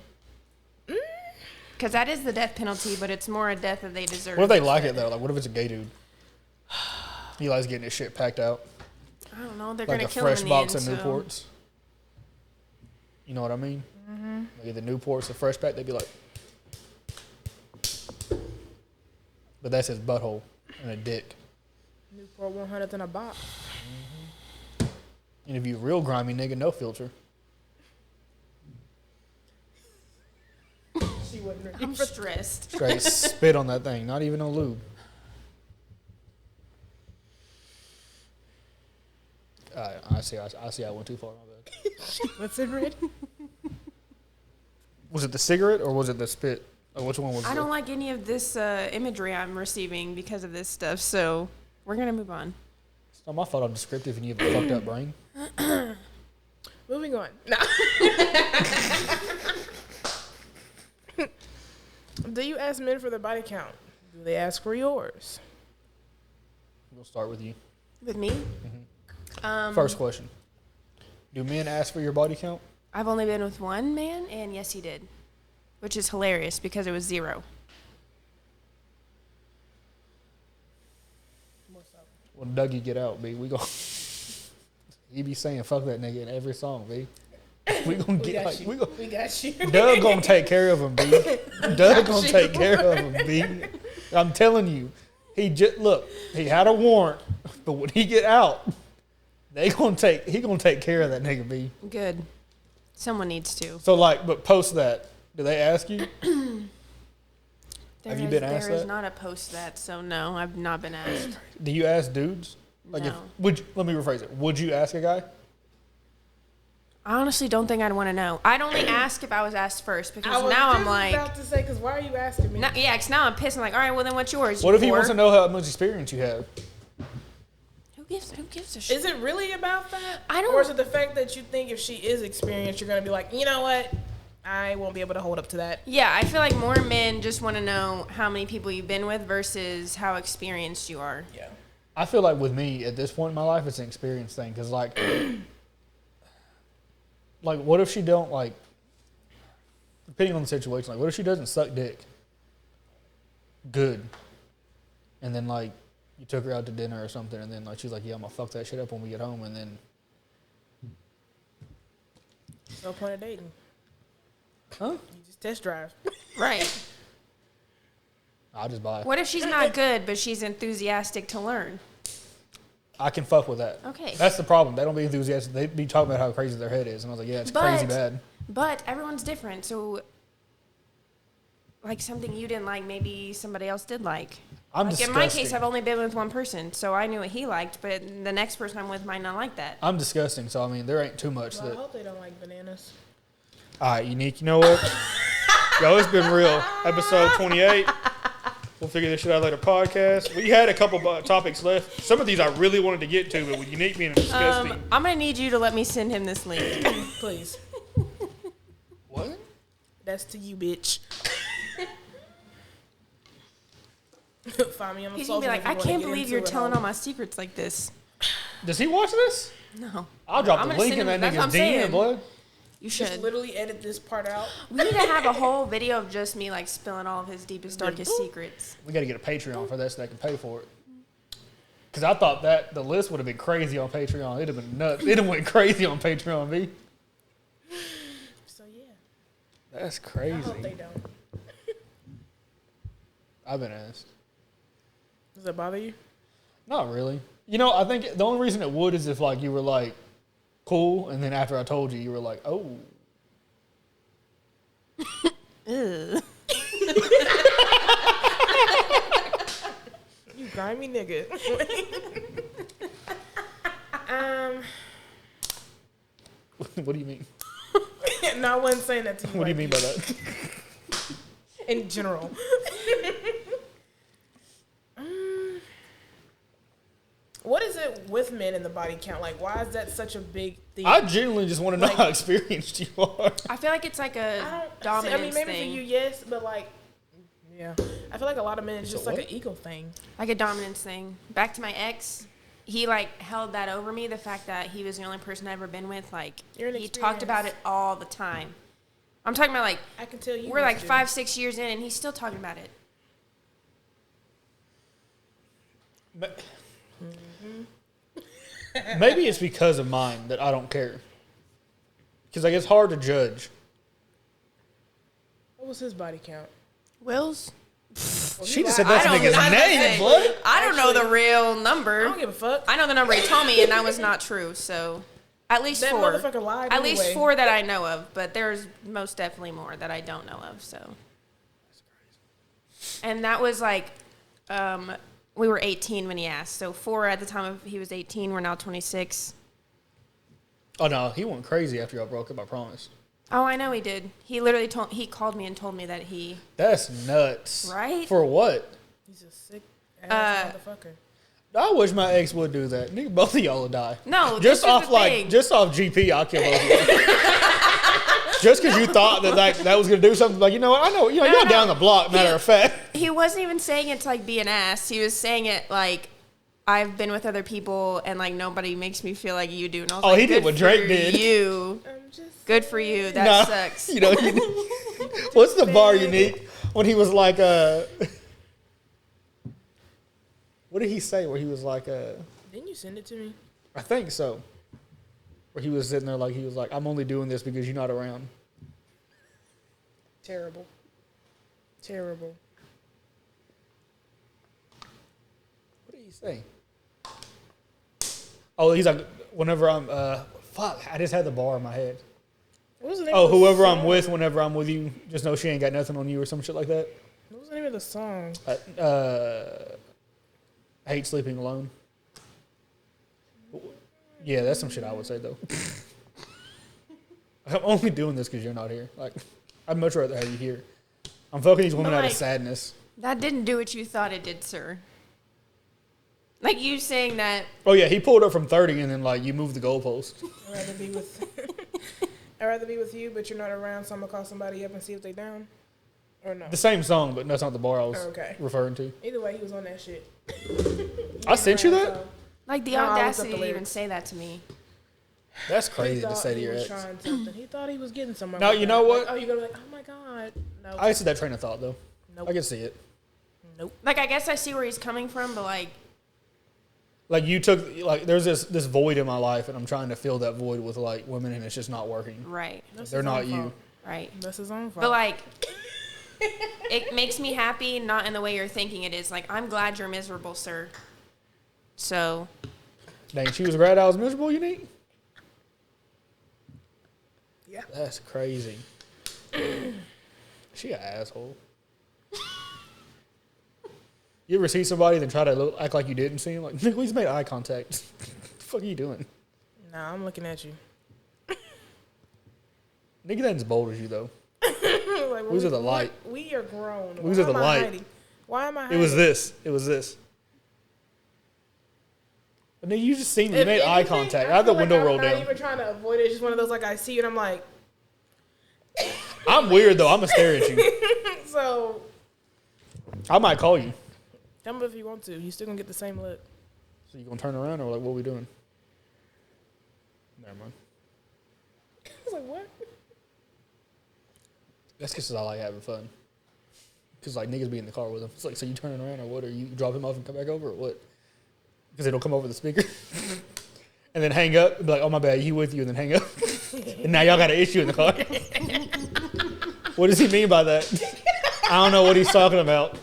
Because that is the death penalty, but it's more a death that they deserve. What if they like it, though? Like, what if it's a gay dude? He likes getting his shit packed out. I don't know. They're Like going a to kill him fresh in box the of end, Newports. You know what I mean? Mm-hmm. Like the Newports, the fresh pack, they'd be like... But that's his butthole and a dick. Newport 100th in a box. Mm-hmm. And if you real grimy nigga, no filter. She wasn't ready. I'm stressed. Straight spit on that thing, not even no lube. I see I went too far, my bad. What's it ready? Was it the cigarette or was it the spit? Or which one was it? I don't like any of this imagery I'm receiving because of this stuff, so we're going to move on. It's not my fault I'm descriptive and you have a fucked up brain. Moving on. No. Do you ask men for their body count? Do they ask for yours? We'll start with you. With me? First question. Do men ask for your body count? I've only been with one man, and yes, he did. Which is hilarious because it was 0. When Dougie get out, B, we go. He be saying "fuck that nigga" in every song, B. We gonna get We got you. Doug gonna take care of him, B. Doug gonna take care of him, B. I'm telling you, he had a warrant, but when he get out, he gonna take care of that nigga, B. Good. Someone needs to. So but post that. Do they ask you? Have you been asked that? There is not a post that, so no, I've not been asked. Do you ask dudes? No. Let me rephrase it. Would you ask a guy? I honestly don't think I'd want to know. I'd only ask if I was asked first because now I'm like. I was about to say, because why are you asking me? Because now I'm pissed. I'm like, all right, well then what's yours? What if he wants to know how much experience you have? Who gives a shit? Is it really about that? I don't. Or is it the fact that you think if she is experienced, you're gonna be like, you know what? I won't be able to hold up to that. Yeah, I feel like more men just want to know how many people you've been with versus how experienced you are. Yeah. I feel like with me at this point in my life, it's an experience thing. Because like, what if she don't depending on the situation, like what if she doesn't suck dick good, and then you took her out to dinner or something, and then she's like, yeah, I'm gonna fuck that shit up when we get home, and then. No point of dating. Huh? You just test drive. Right. I'll just buy it. What if she's not good, but she's enthusiastic to learn? I can fuck with that. Okay. That's the problem. They don't be enthusiastic. They be talking about how crazy their head is. And I was like, yeah, it's crazy bad. But everyone's different. So, something you didn't like, maybe somebody else did like. I'm disgusting. In my case, I've only been with one person, so I knew what he liked, but the next person I'm with might not like that. I'm disgusting. So, I mean, there ain't too much Well, that. I hope they don't like bananas. All right, Unique. You know what? Yo, it's been real. Episode 28. We'll figure this shit out later. Podcast. We had a couple topics left. Some of these I really wanted to get to, but with Unique being disgusting. I'm going to need you to let me send him this link. Please. What? That's to you, bitch. Find me on the He's going to be like, I can't believe you're telling all my secrets like this. Does he watch this? No. I'll drop the link in that nigga's DM, blood. You should. Just literally edit this part out. We need to have a whole video of just me spilling all of his deepest, darkest secrets. We got to get a Patreon for that so they can pay for it. Because I thought that the list would have been crazy on Patreon. It'd have been nuts. It'd have went crazy on Patreon, B. So, yeah. That's crazy. I hope they don't. I've been asked. Does that bother you? Not really. I think the only reason it would is if, you were, cool, and then after I told you, you were like, oh. Ew. You grimy nigga. What do you mean? No, I wasn't saying that to you. What do you mean by that? In general. What is it with men in the body count? Why is that such a big thing? I genuinely just want to know how experienced you are. I feel like it's a dominance maybe thing. for you, yes, but yeah. I feel like a lot of men, it's just an ego thing. Like a dominance thing. Back to my ex, he held that over me, the fact that he was the only person I've ever been with. He talked about it all the time. I'm talking about I can tell you. We're 5-6 years in and he's still talking about it. But, maybe it's because of mine that I don't care. Because it's hard to judge. What was his body count? Will's? She just said that's nigga's name, blood. I don't know the real number. I don't give a fuck. I know the number he told me, and that was not true. So, at least that 4. Motherfucker lied. At least 4 that I know of, but there's most definitely more that I don't know of. So, that's crazy. And that was we were 18 when he asked. So 4 at the time he was 18. We're now 26. Oh no, he went crazy after y'all broke up. I promise. Oh, I know he did. He literally called me and told me that he. That's nuts. Right? For what? He's a sick ass motherfucker. I wish my ex would do that. Nigga, both of y'all would die. No, just this is off the like thing. just off GP, I'll kill both of y'all. Just because you thought that was gonna do something, like, you know what? I know, you're down the block. Matter of fact, He wasn't even saying it to like be an ass. He was saying it like, I've been with other people and like nobody makes me feel like you do. And I was like, he did what Drake did. You. Good for you. That Nah, sucks. You know, what's the bar unique when he was like, what did he say? Where he was like, Didn't you send it to me? I think so. Where he was sitting there like, he was like, I'm only doing this because you're not around. Terrible. Terrible. What did he say? Oh, he's like, whenever I'm, fuck, I just had the bar in my head. What was the name Oh, of the whoever song? I'm with, whenever I'm with you, just know she ain't got nothing on you or some shit like that. What was the name of the song? I hate sleeping alone. Yeah, that's some shit I would say, though. I'm only doing this because you're not here. Like, I'd much rather have you here. I'm fucking these women But, out of like, sadness. That didn't do what you thought it did, sir. Like you saying that. Oh, yeah, he pulled up from 30 and then, like, you moved the goalpost. I'd rather be with I'd rather be with you, but you're not around, so I'm gonna call somebody up and see if they down. Or no. The same song, but that's not the bar I was Okay. referring to. Either way, he was on that shit. I sent you that? Like the No, I looked up audacity the to even lyrics. say that to me. That's He crazy to thought say to he your was ex. trying something. He thought he was getting somewhere. No, with you that. know what? Like, oh, you're gonna be like, oh my god. No. I see that train of thought, though. Nope. I can see it. Nope. Like I guess I see where he's coming from, but like Like, you took, like, there's this void in my life, and I'm trying to fill that void with, like, women, and it's just not working. right, That's They're his not own you. fault. right. That's his own fault. But like it makes me happy, not in the way you're thinking it is. Like I'm glad you're miserable, sir. So Dang, she was glad I was miserable, you need? Yeah. That's crazy. She an asshole. You ever see somebody then try to act like you didn't see him? Like, nigga, we just made eye contact. What the fuck are you doing? Nah, I'm looking at you. Nigga that ain't as bold as you, though. Like, Who's at the light? We are grown. Who's Why at the am I light? hiding? Why am I It hiding? was this. It was this. But nigga, you just seen me. You If made eye anything, contact. I had the feel like window rolled I'm not down. even trying to avoid it. It's just one of those, like, I see you and I'm like, I'm weird, though. I'm going to stare at you. so, I might call you. tell me if you want to. You still gonna get the same look. So you going to turn around or, like, what we doing? Never mind. I was like, what? That's just I like having fun. Because, like, niggas be in the car with him. It's like, so you turning around or what? Or you drop him off and come back over or what? Because they don't come over the speaker. And then hang up and be like, oh, my bad, he with you, and then hang up. And now y'all got an issue in the car. What does he mean by that? I don't know what he's talking about.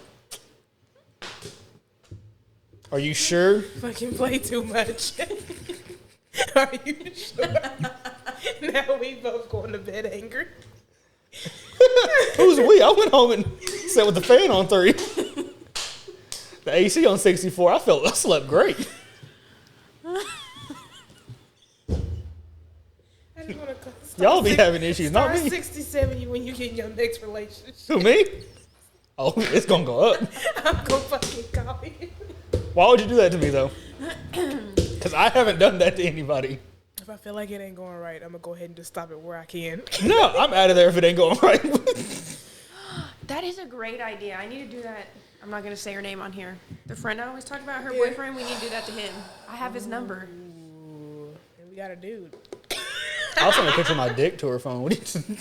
Are you sure? Fucking play too much. Are you sure? Now we both going to bed angry. Who's we? I went home and sat with the fan on 3. The AC on 64. I slept great. I just want to Y'all be having issues, not me. 67 when you get in your next relationship. Who, me? Oh, it's gonna go up. I'm gonna fucking call you. Why would you do that to me, though? Because I haven't done that to anybody. If I feel like it ain't going right, I'm gonna go ahead and just stop it where I can. No, I'm out of there if it ain't going right. that is a great idea. I need to do that. I'm not gonna say her name on here. The friend I always talk about, her Yeah. boyfriend. We need to do that to him. I have his number. Ooh, and we got a dude. I'll send a picture of my dick to her phone. What do you?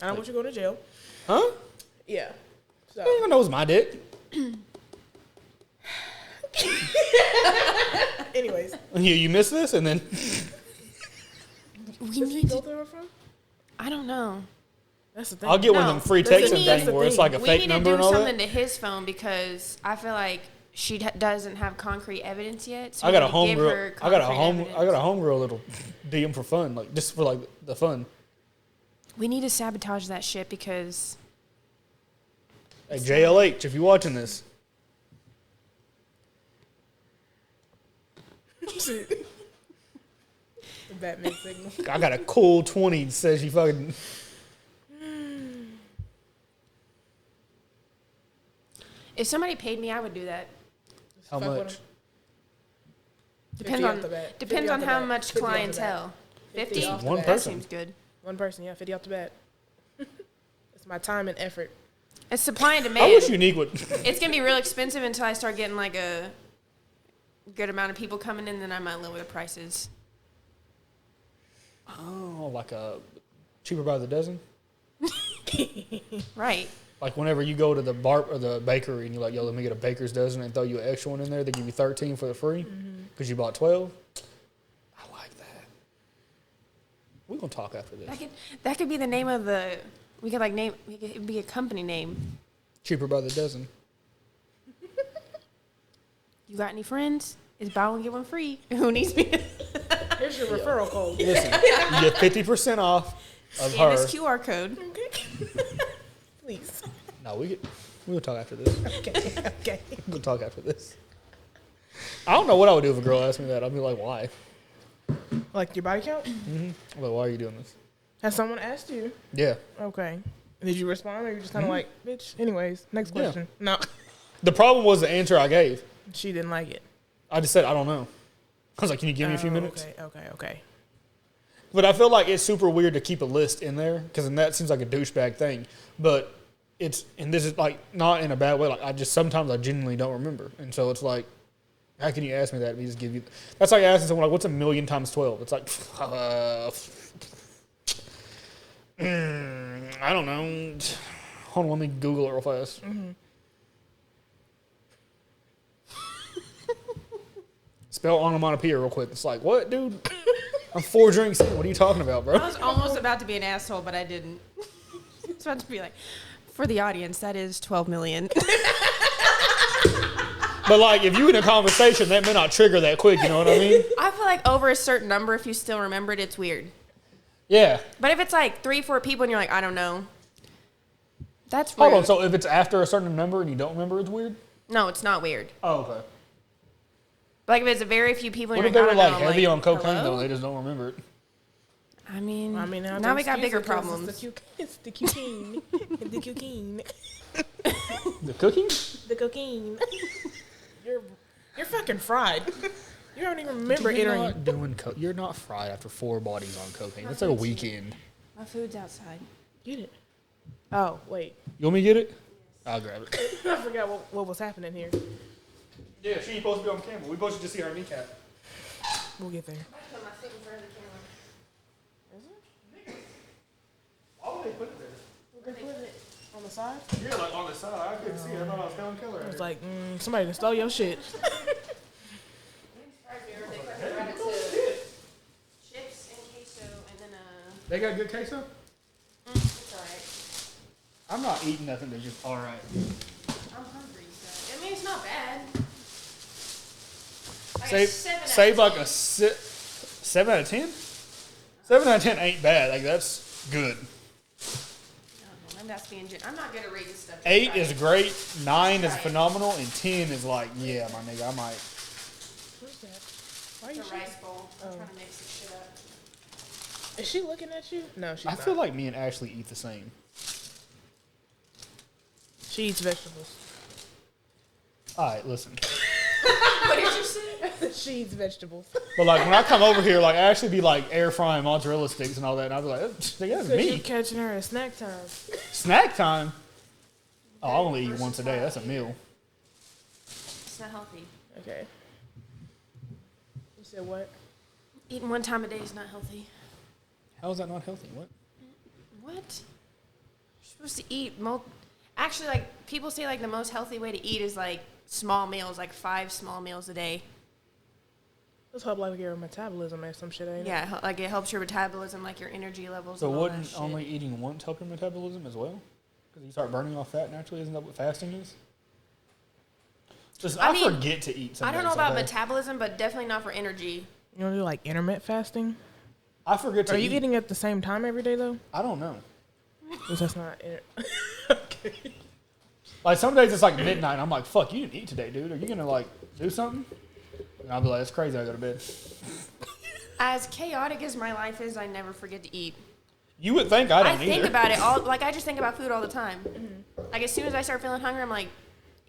I don't want you to go to jail. Huh? Yeah. I So don't even know it's my dick. anyways, You missed this, and then We does he need go to. through her phone? I don't know. That's the thing. I'll get one of No, them free that's the texting thing. things where it's like a We fake need to number do and all something that. to his phone because I feel like she doesn't have concrete evidence yet. So I got a we need to give her homegirl. I got a concrete I got a evidence. homegirl that'll DM for fun, like just for like the fun. We need to sabotage that shit because Hey JLH, if you're watching this, The Batman signal. I got a cool 20 that says you fucking. if somebody paid me, I would do that. How Fuck with much? him. Depends on how much clientele. 50? One That person. seems good. One person, yeah, 50 off the bat. It's my time and effort. It's supply and demand. I wish Unique would. It's going to be real expensive until I start getting like a good amount of people coming in, then I might lower the prices. Oh, like a cheaper by the dozen? Right. Like whenever you go to the bar or the bakery and you're like, yo, let me get a baker's dozen and throw you an extra one in there, they give you 13 for the free because you bought 12. I like that. We're going to talk after this. That could be the name of the, we could like name, it could be a company name. Cheaper by the dozen. You got any friends? Is buy one, get one free. Who needs me? Here's your referral code. Listen, you get 50% off of Scan her. this QR code. Please. No, we'll talk after this. Okay. We'll talk after this. I don't know what I would do if a girl asked me that. I'd be like, why? Like your body count? I'm like, why are you doing this? Has someone asked you? Yeah. Okay. Did you respond or you just kind of like, bitch? Anyways, next question. No. The problem was the answer I gave. She didn't like it. I just said, I don't know. I was like, can you give me a few minutes? Okay. But I feel like it's super weird to keep a list in there because then that seems like a douchebag thing. But and this is like not in a bad way. Like sometimes I genuinely don't remember. And so it's like, how can you ask me that and me just give you, that's like asking someone like, what's 1,000,000 times 12? It's like, I don't know. Hold on, let me Google it real fast. Spell onomatopoeia real quick. It's like, what, dude? I'm 4 drinks in. What are you talking about, bro? I was almost about to be an asshole, but I didn't. I was about to be like, for the audience, that is 12 million. But like, if you in a conversation, that may not trigger that quick. You know what I mean? I feel like over a certain number, if you still remember it, it's weird. Yeah. But if it's like 3, 4 people and you're like, I don't know, that's rude. Hold on. So if it's after a certain number and you don't remember, it's weird? No, it's not weird. Oh, okay. But like if it's a very few people and What if you're they like, were I don't like know, heavy like, on cocaine hello? though? They just don't remember it. I mean now we got bigger problems. It's the cocaine. The cocaine. The cooking? The cocaine. You're fucking fried. You don't even remember entering. You're not fried after 4 bodies on cocaine. That's like a weekend. My food's outside. Get it. Oh, wait. You want me to get it? I'll grab it. I forgot what was happening here. Yeah, she ain't supposed to be on camera. We supposed to just see her kneecap. We'll get there. Why would they put it there? They put it on the side? Yeah, like on the side. I couldn't see it. I thought I was telling Keller. I was like, somebody done stole your shit. Chips and queso and then They got good queso? it's alright. I'm not eating nothing that's just alright. I'm hungry, so I mean it's not bad. Like Save like a 7 out of 10? 7 out of 10 ain't bad. Like that's good. I'm not being I'm not good at rating stuff. 8 is great, 9 is phenomenal, and 10 is like, yeah, my nigga, I might. What's that? Why are you It's a rice bowl. I'm trying to mix this shit up. Is she looking at you? No, she's I not. feel like me and Ashley eat the same. She eats vegetables. Alright, listen. What did you say? She eats vegetables. But like when I come over here, like I actually be like air frying mozzarella sticks and all that, and I'll be like, that's Because me. you're catching her at snack time. Snack time? Oh, I only eat once a day. That's a meal. It's not healthy. Okay. You said what? Eating 1 time a day is not healthy. How is that not healthy? What? What? You're supposed to eat actually, like, people say, like, the most healthy way to eat is, like, small meals, like 5 small meals a day. Let's help like your metabolism or some shit, ain't it? Yeah, like, it helps your metabolism, like, your energy levels So and all that wouldn't shit. only eating once help your metabolism as well? Because you start burning off fat naturally. Isn't that what fasting is? I mean, forget to eat some I don't know days, about okay? metabolism, but definitely not for energy. You want to do like intermittent fasting? I forget to Are eat. you eating at the same time every day though? I don't know. Because that's not. Okay. Like some days it's like midnight and I'm like, fuck, you didn't eat today, dude. Are you going to like do something? And I'll be like, that's crazy. I go to bed. As chaotic as my life is, I never forget to eat. You would think I don't I think either. about it all. Like, I just think about food all the time. Like, as soon as I start feeling hungry, I'm like,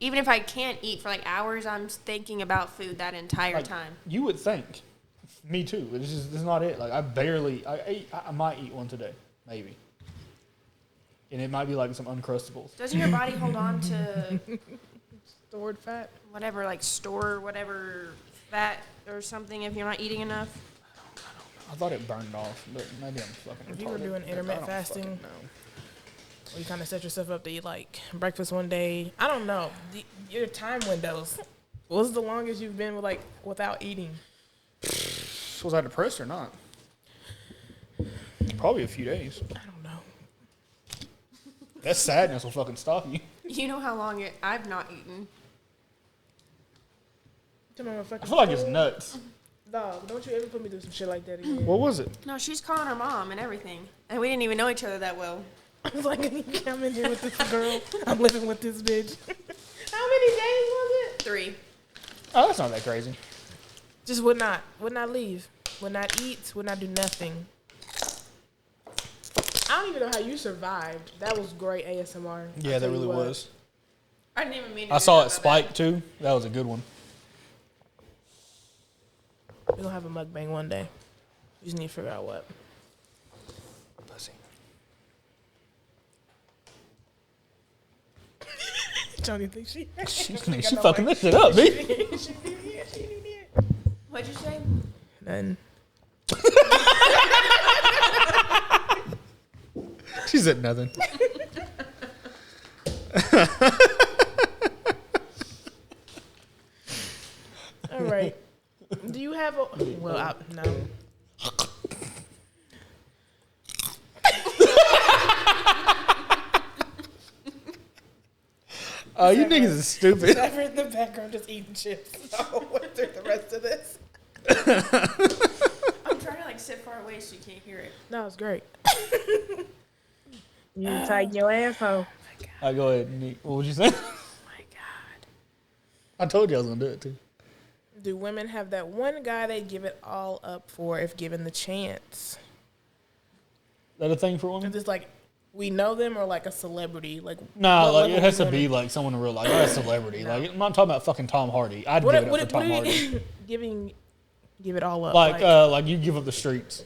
Even if I can't eat for like hours, I'm thinking about food that entire time. You would think. Me too. This is not it. Like, I might eat one today. Maybe. And it might be like some Uncrustables. Doesn't your body hold on to Stored fat? whatever, like store whatever fat or something if you're not eating enough? I thought it burned off, but maybe I'm fucking retarded. If you were doing intermittent fasting, or you kind of set yourself up to eat like breakfast one day, I don't know. Your time windows. What's the longest you've been without eating? Was I depressed or not? Probably a few days. I don't know. That sadness will fucking stop you. You know how long I've not eaten? I feel like it's nuts. Dog, don't you ever put me through some shit like that again. What was it? No, she's calling her mom and everything. And we didn't even know each other that well. I was like, you come in here with this girl. I'm living with this bitch. How many days was it? 3. Oh, that's not that crazy. Just would not leave. Would not eat. Would not do nothing. I don't even know how you survived. That was great ASMR. Yeah, that really was. I didn't even mean to I do saw that, it my spike too. That was a good one. We're going to have a mukbang one day. We just need to figure out what. Pussy. Johnny thinks she fucking this shit up, bitch. bad. What'd you say? None. She said nothing. All right. Do you have a... Well, no. Oh, you niggas is stupid. Never in the background just eating chips. So went through the rest of this. I'm trying to sit far away so you can't hear it. No, it's great. You tighten your asshole. I go ahead. What would you say? Oh my God. I told you I was gonna do it too. Do women have that one guy they give it all up for if given the chance? Is that a thing for women? Is this like we know them or like a celebrity? Like Nah, what like it level has we to know be them? like someone in real life, not a celebrity. No. Like I'm not talking about fucking Tom Hardy. I'd give it up for Tom Hardy. Give it all up. Like you give up the streets.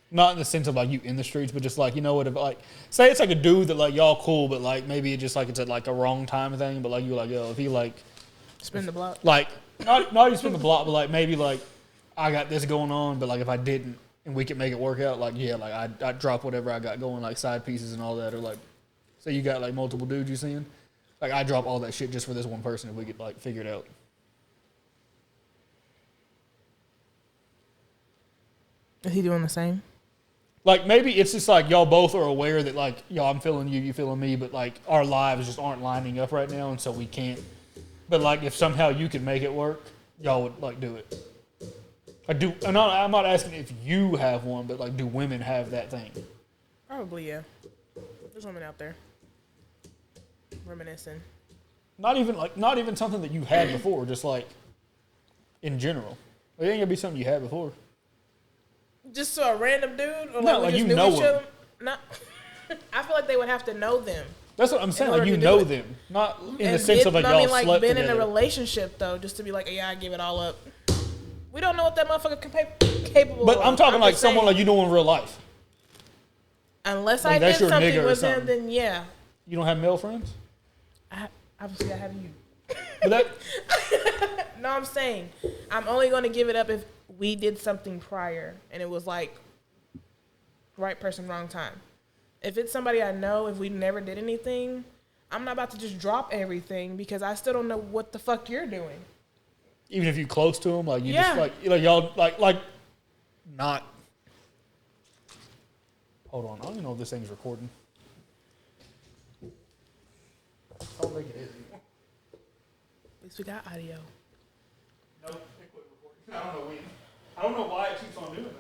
Not in the sense of like you in the streets, but just like, you know what, if like say it's like a dude that like y'all cool, but like maybe it just like it's at like a wrong time thing, but like you like, yo, if he like spin the block. like not even spin the block, but like maybe like I got this going on, but like if I didn't and we could make it work out, like yeah, like I'd drop whatever I got going, like side pieces and all that, or like say you got like multiple dudes you seeing, like I drop all that shit just for this one person if we could like figure it out. Is he doing the same? Like, maybe it's just like y'all both are aware that, like, yo, I'm feeling you, you feeling me, but, like, our lives just aren't lining up right now, and so we can't. But, like, if somehow you could make it work, y'all would, like, do it. I'm not asking if you have one, but, like, do women have that thing? Probably, yeah. There's women out there reminiscing. Not even something that you had before, just, like, in general. It ain't gonna be something you had before. Just to a random dude? Or No, like we just you knew know each them. other? No. I feel like they would have to know them. That's what I'm saying. order Like, you to do know it. them. Not in the And sense of, like, y'all like slept been together. in a relationship, though, just to be like, yeah, I give it all up. We don't know what that motherfucker capable But of. I'm talking like just someone saying, like you know in real life. Unless like I that's did your something nigga or with him, something. then yeah. You don't have male friends? Obviously, I have you. But that... No, I'm saying I'm only going to give it up if we did something prior and it was like right person, wrong time. If it's somebody I know, if we never did anything, I'm not about to just drop everything because I still don't know what the fuck you're doing. Even if you're close to them, like you Yeah. just like y'all like not. Hold on, I don't even know if this thing's recording. I don't think it is anymore. At least we got audio. No, it quit recording. I don't know why it keeps on doing that.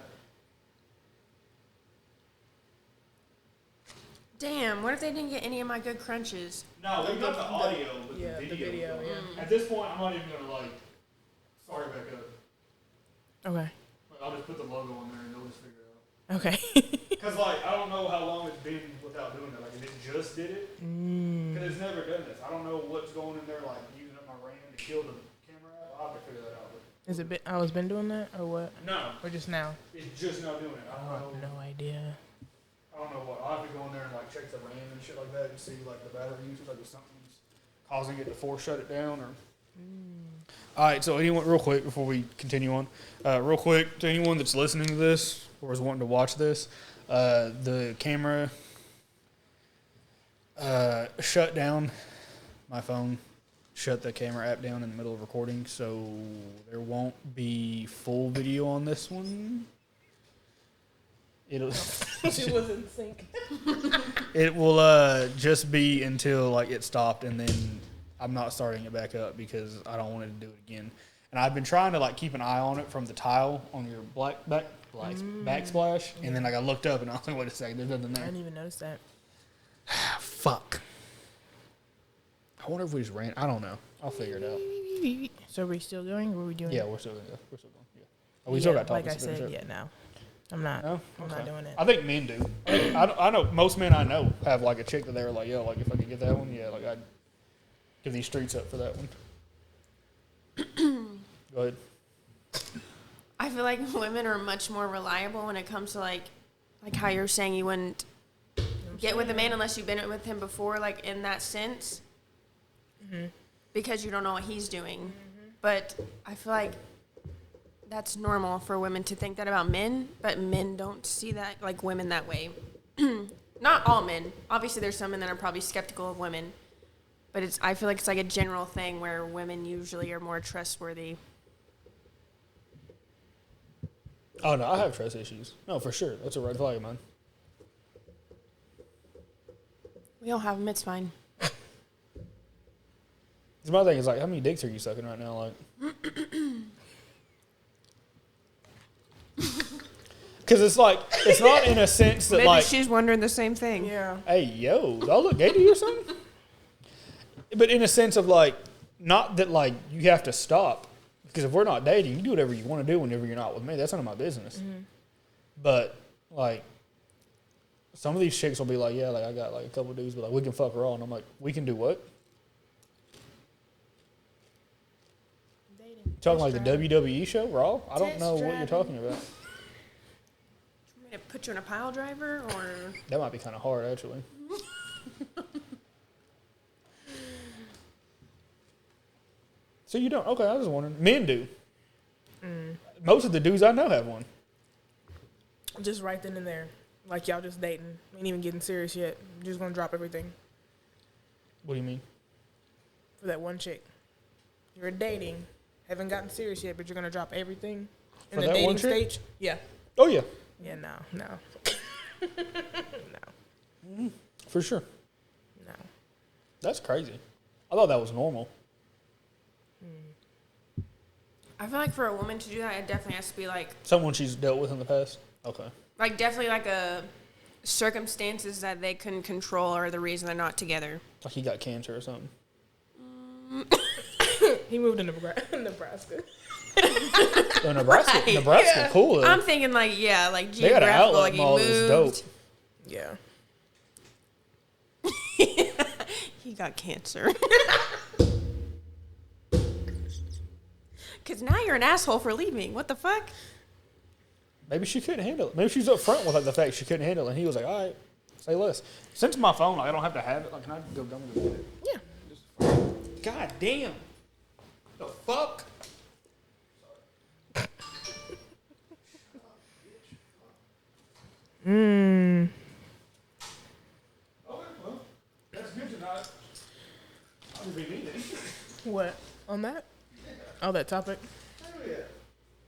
Damn, what if they didn't get any of my good crunches? No, we got the audio, but Yeah, the the video. video, yeah. At this point, I'm not even gonna like start it back up. Okay. Like, I'll just put the logo on there and they'll just figure it out. Okay. Because, like, I don't know how long it's been without doing it. Like, if it just did it, because it's never done this. I don't know what's going in there, like, using up my RAM to kill the camera app. I'll have to figure that out. Is it been? Oh, it's been doing that, or what? No. Or just now? It's just not doing it. I don't know. No idea. I don't know what. I'll have to go in there and, like, check the RAM and shit like that and see, like, the battery usage. Like, if something's causing it to force shut it down or... All right, so anyone, real quick before we continue on, real quick to anyone that's listening to this or is wanting to watch this, the camera shut down my phone, shut the camera app down in the middle of recording, so there won't be full video on this one. It'll She was in sync. it will just be until like it stopped, and then I'm not starting it back up because I don't want it to do it again. And I've been trying to like keep an eye on it from the tile on your backsplash, and then like I looked up and I was like, wait a second, there's nothing I there. didn't even notice that. Fuck. I wonder if we just ran. I don't know. I'll figure it out. So are we still going, or are we doing? Yeah, we're still going. Yeah. Oh, we still got like topics. I said, yeah, no. I'm not. No? I'm not doing it. I think men do. I know most men I know have like a chick that they're like, yo, like if I could get that one, yeah, like I'd give these streets up for that one. Go ahead. I feel like women are much more reliable when it comes to like how you're saying you wouldn't get with a man unless you've been with him before, like in that sense, because you don't know what he's doing. But I feel like that's normal for women to think that about men, but men don't see that like women that way. Not all men. Obviously, there's some men that are probably skeptical of women, but I feel like it's like a general thing where women usually are more trustworthy. Oh no, I have trust issues. No, for sure, that's a red flag of mine. We all have them. It's fine. My thing is like, how many dicks are you sucking right now? Like, because it's like it's not in a sense that Maybe like she's wondering the same thing. Yeah. hey, yo, do I look gay to you or something? But in a sense of like, not that like you have to stop, because if we're not dating, you do whatever you want to do whenever you're not with me. That's none of my business. But like, some of these chicks will be like, yeah, like I got like a couple of dudes, but like we can fuck her all, and I'm like, we can do what? Dating. Talking like the WWE show, Raw? I don't know what you're talking about. Want me to put you in a pile driver or? That might be kind of hard, actually. So you don't? Okay, I was wondering. Men do. Most of the dudes I know have one. Just right then and there. Like y'all just dating. Ain't even getting serious yet. You're just gonna drop everything What do you mean? for that one chick. You're dating. Haven't gotten serious yet, but you're gonna drop everything in For the that one dating chick? stage. Yeah. Oh, yeah. Yeah, no. For sure. No. That's crazy. I thought that was normal. I feel like for a woman to do that, it definitely has to be like Someone she's dealt with in the past? Okay. definitely like a circumstances that they couldn't control are the reason they're not together. Like he got cancer or something. He moved to Nebraska. Oh, Nebraska. Right. Nebraska, cool. I'm thinking like They got an geographical, outlet like he mall that's dope. moved. Yeah. He got cancer. Because now you're an asshole for leaving. What the fuck? Maybe she couldn't handle it. Maybe she was up front with like, the fact she couldn't handle it. And he was like, all right, say less. Since my phone, like, I don't have to have it. Like, can I go dumb and go get it? Yeah. God damn. The fuck? Okay, well, that's good to not. I'll be needed. What? On that? Oh, that topic? Hell yeah.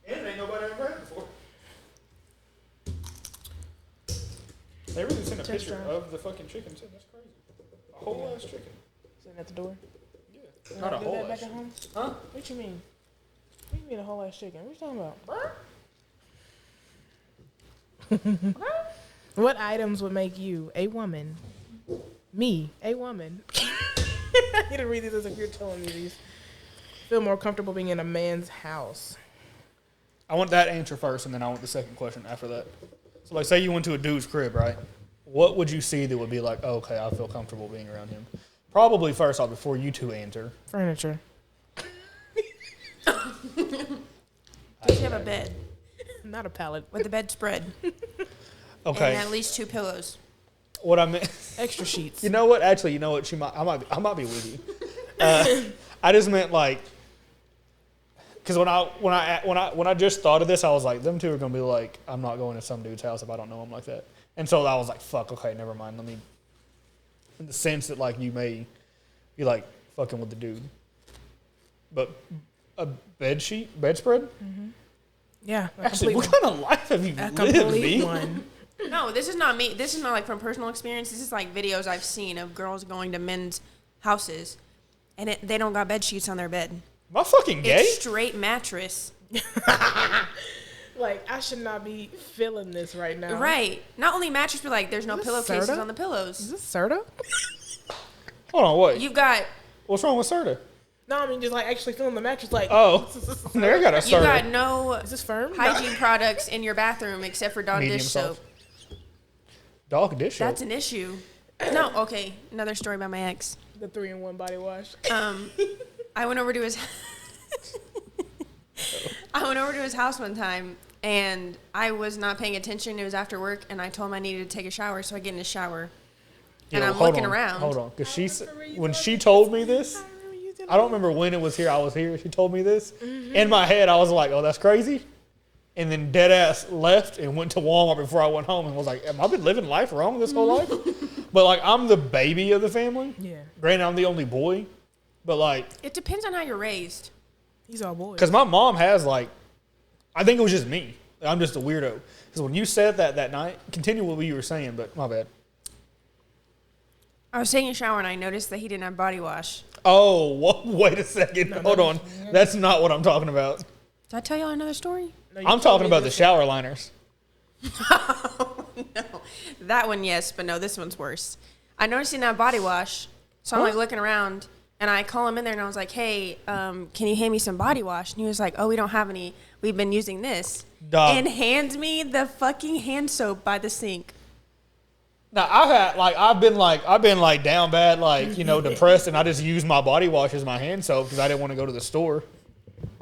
And ain't nobody ever had it before. They really sent a Test picture drive. of the fucking chicken too. That's crazy. A whole ass chicken. Sitting at the door? Yeah. You Not a wanna do whole that ass back at chicken. home? Huh? What you mean? What you mean a whole ass chicken? What you talking about? What items would make you a woman? Me, a woman. I need to read these as if you're telling me these. Feel more comfortable being in a man's house. I want that answer first, and then I want the second question after that. So, like, say you went to a dude's crib, right? What would you see that would be like, oh, okay, I feel comfortable being around him? Probably first off, before you two enter. Furniture. Does he have a bed Not a pallet. with a bedspread Okay. and at least 2 pillows? What I meant. Extra sheets. You know what? Actually, you know what? I might be with you. I just meant like, because when I just thought of this, I was like, them two are gonna be like, I'm not going to some dude's house if I don't know him like that. And so I was like, fuck, okay, never mind. Let me. In the sense that like you may be like fucking with the dude, but a bedspread. Mm-hmm. Yeah. Actually, what kind of life have you A lived, complete B? one. No, this is not me. This is not like from personal experience. This is like videos I've seen of girls going to men's houses, and they don't got bed sheets on their bed. Am I fucking gay? It's straight mattress. Like, I should not be feeling this right now. Right. Not only mattress, but like there's no Is this pillowcases Serta? on the pillows. Is this Serta? Hold on, wait. You've got What's wrong with Serta? No, I mean just like actually feeling the mattress. Like, Oh, is this there got a you got Serta. no Is this firm? hygiene products in your bathroom except for dog Medium dish soft. soap. Dog dish soap. That's an issue. No, okay. Another story about my ex. The 3-in-1 body wash. I went over to his house one time and I was not paying attention. It was after work and I told him I needed to take a shower, so I get in the shower. And I'm hold looking on, around. Hold on, because when she told me this, I don't remember when it was here. I was here. She told me this. Mm-hmm. In my head, I was like, "Oh, that's crazy," and then dead ass left and went to Walmart before I went home and was like, "Have I been living life wrong this whole life?" But like, I'm the baby of the family. Yeah. Granted, I'm the only boy, but like, It depends on how you're raised. He's all boys. because my mom has like, I think it was just me. I'm just a weirdo. Because when you said that night, continue what you were saying, but my bad. I was taking a shower and I noticed that he didn't have body wash. Oh, wait a second. Hold on. That's not what I'm talking about. Did I tell y'all another story? No, you I'm told talking me about the this. shower liners. No. That one, yes, but no, this one's worse. I noticed he didn't have body wash, so I'm like looking around and I call him in there and I was like, hey, can you hand me some body wash? And he was like, oh, we don't have any. We've been using this. Dog. And hands me the fucking hand soap by the sink. Now I've been down bad, like, you know, depressed, and I just use my body wash as my hand soap because I didn't want to go to the store.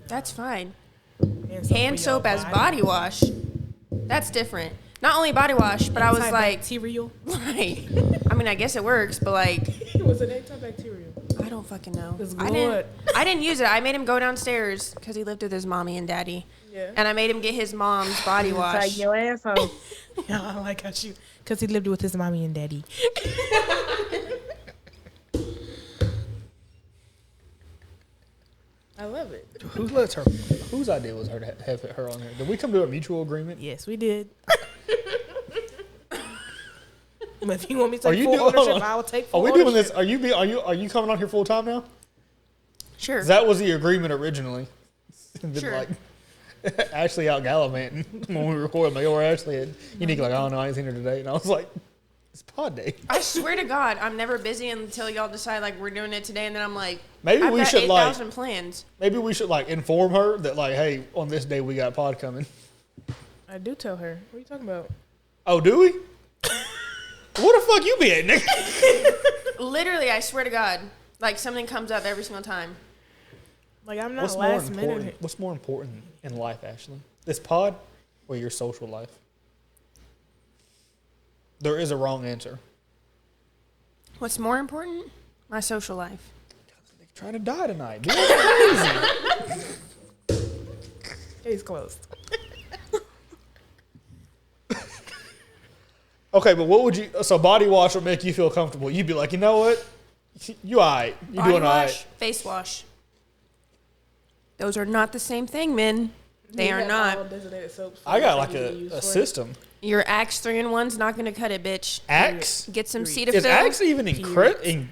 That's fine. And Hand for soap your as body wash. That's different. Not only body wash, but I was like, Antibacterial. right. I mean, I guess it works, but like, Was it antibacterial? I don't fucking know. It's I good. didn't use it. I made him go downstairs because he lived with his mommy and daddy. Yeah. And I made him get his mom's body Take wash. your asshole. Yeah, I like how she, because he lived with his mommy and daddy. I love it. Whose idea was her to have her on here? Did we come to a mutual agreement? Yes, we did. But if you want me to Are take you full doing- hold ownership, on. I will take Are full we ownership. doing this? Are you coming on here full time now? Sure. 'Cause that was the agreement originally. And then, Sure. like, Ashley out gallivanting when we recorded. Like, oh, Ashley and Unique like, I don't know, I ain't seen her today, and I was like, it's pod day. I swear to God, I'm never busy until y'all decide like we're doing it today, and then I'm like, Maybe I've we got should, like- 8,000 plans. Maybe we should like inform her that like, hey, on this day we got pod coming. I do tell her. What are you talking about? Oh, do we? Where the fuck you be at, nigga? Literally, I swear to God, like something comes up every single time. Like, I'm not What's more last important? minute. What's more important in life, Ashley? This pod or your social life? There is a wrong answer. What's more important? My social life. They're trying to die tonight. Dude, that's crazy. Case closed. Okay, but what would you? So body wash would make you feel comfortable. You'd be like, you know what? You alright. You Body doing wash, alright. face wash. Those are not the same thing, men. They are not. I got like a system. Your Axe 3-in-1's not gonna cut it, bitch. Axe? Get some Period. Cetaphil. Is Axe even in?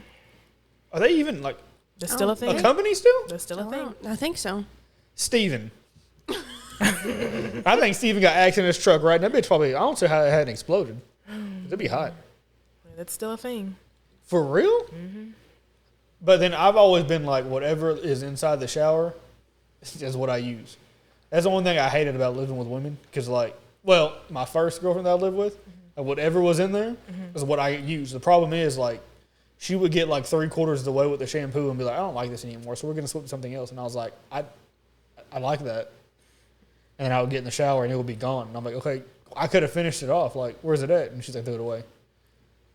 Are they even like That's still a a thing. company still? That's still a thing. I think so. Steven. I think Steven got Axe in his truck, right? That bitch probably, I don't see how it hadn't exploded. It'd be hot. That's still a thing. For real? Mm-hmm. But then I've always been like, whatever is inside the shower is what I use. That's the one thing I hated about living with women. Because, like, well, my first girlfriend that I lived with, whatever was in there is what I used. The problem is, like, she would get like 3/4 of the way with the shampoo and be like, I don't like this anymore, so we're going to switch to something else. And I was like, I like that. And then I would get in the shower and it would be gone. And I'm like, okay, I could have finished it off. Like, where's it at? And she's like, throw it away.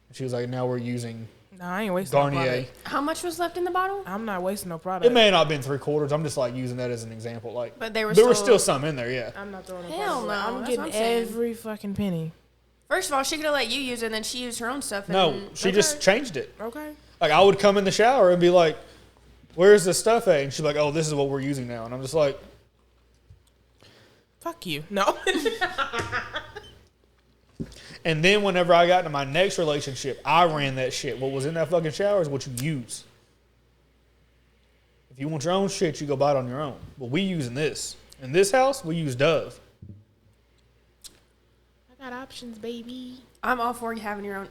And she was like, now we're using No, I ain't wasting Garnier. no product. How much was left in the bottle? I'm not wasting no product. It may have not been 3/4. I'm just like using that as an example. Like, But there was still some in there, yeah. I'm not throwing no Hell product. no, I'm that's getting what I'm saying. every fucking penny. First of all, she could have let you use it, and then she used her own stuff. And No, she just changed it. Okay. Like, I would come in the shower and be like, where's the stuff at? And she'd be like, oh, this is what we're using now. And I'm just like, Fuck you. No. and then whenever I got into my next relationship, I ran that shit. What was in that fucking shower is what you use. If you want your own shit, you go buy it on your own. But we using this. In this house, we use Dove. I got options, baby. I'm all for you having your own.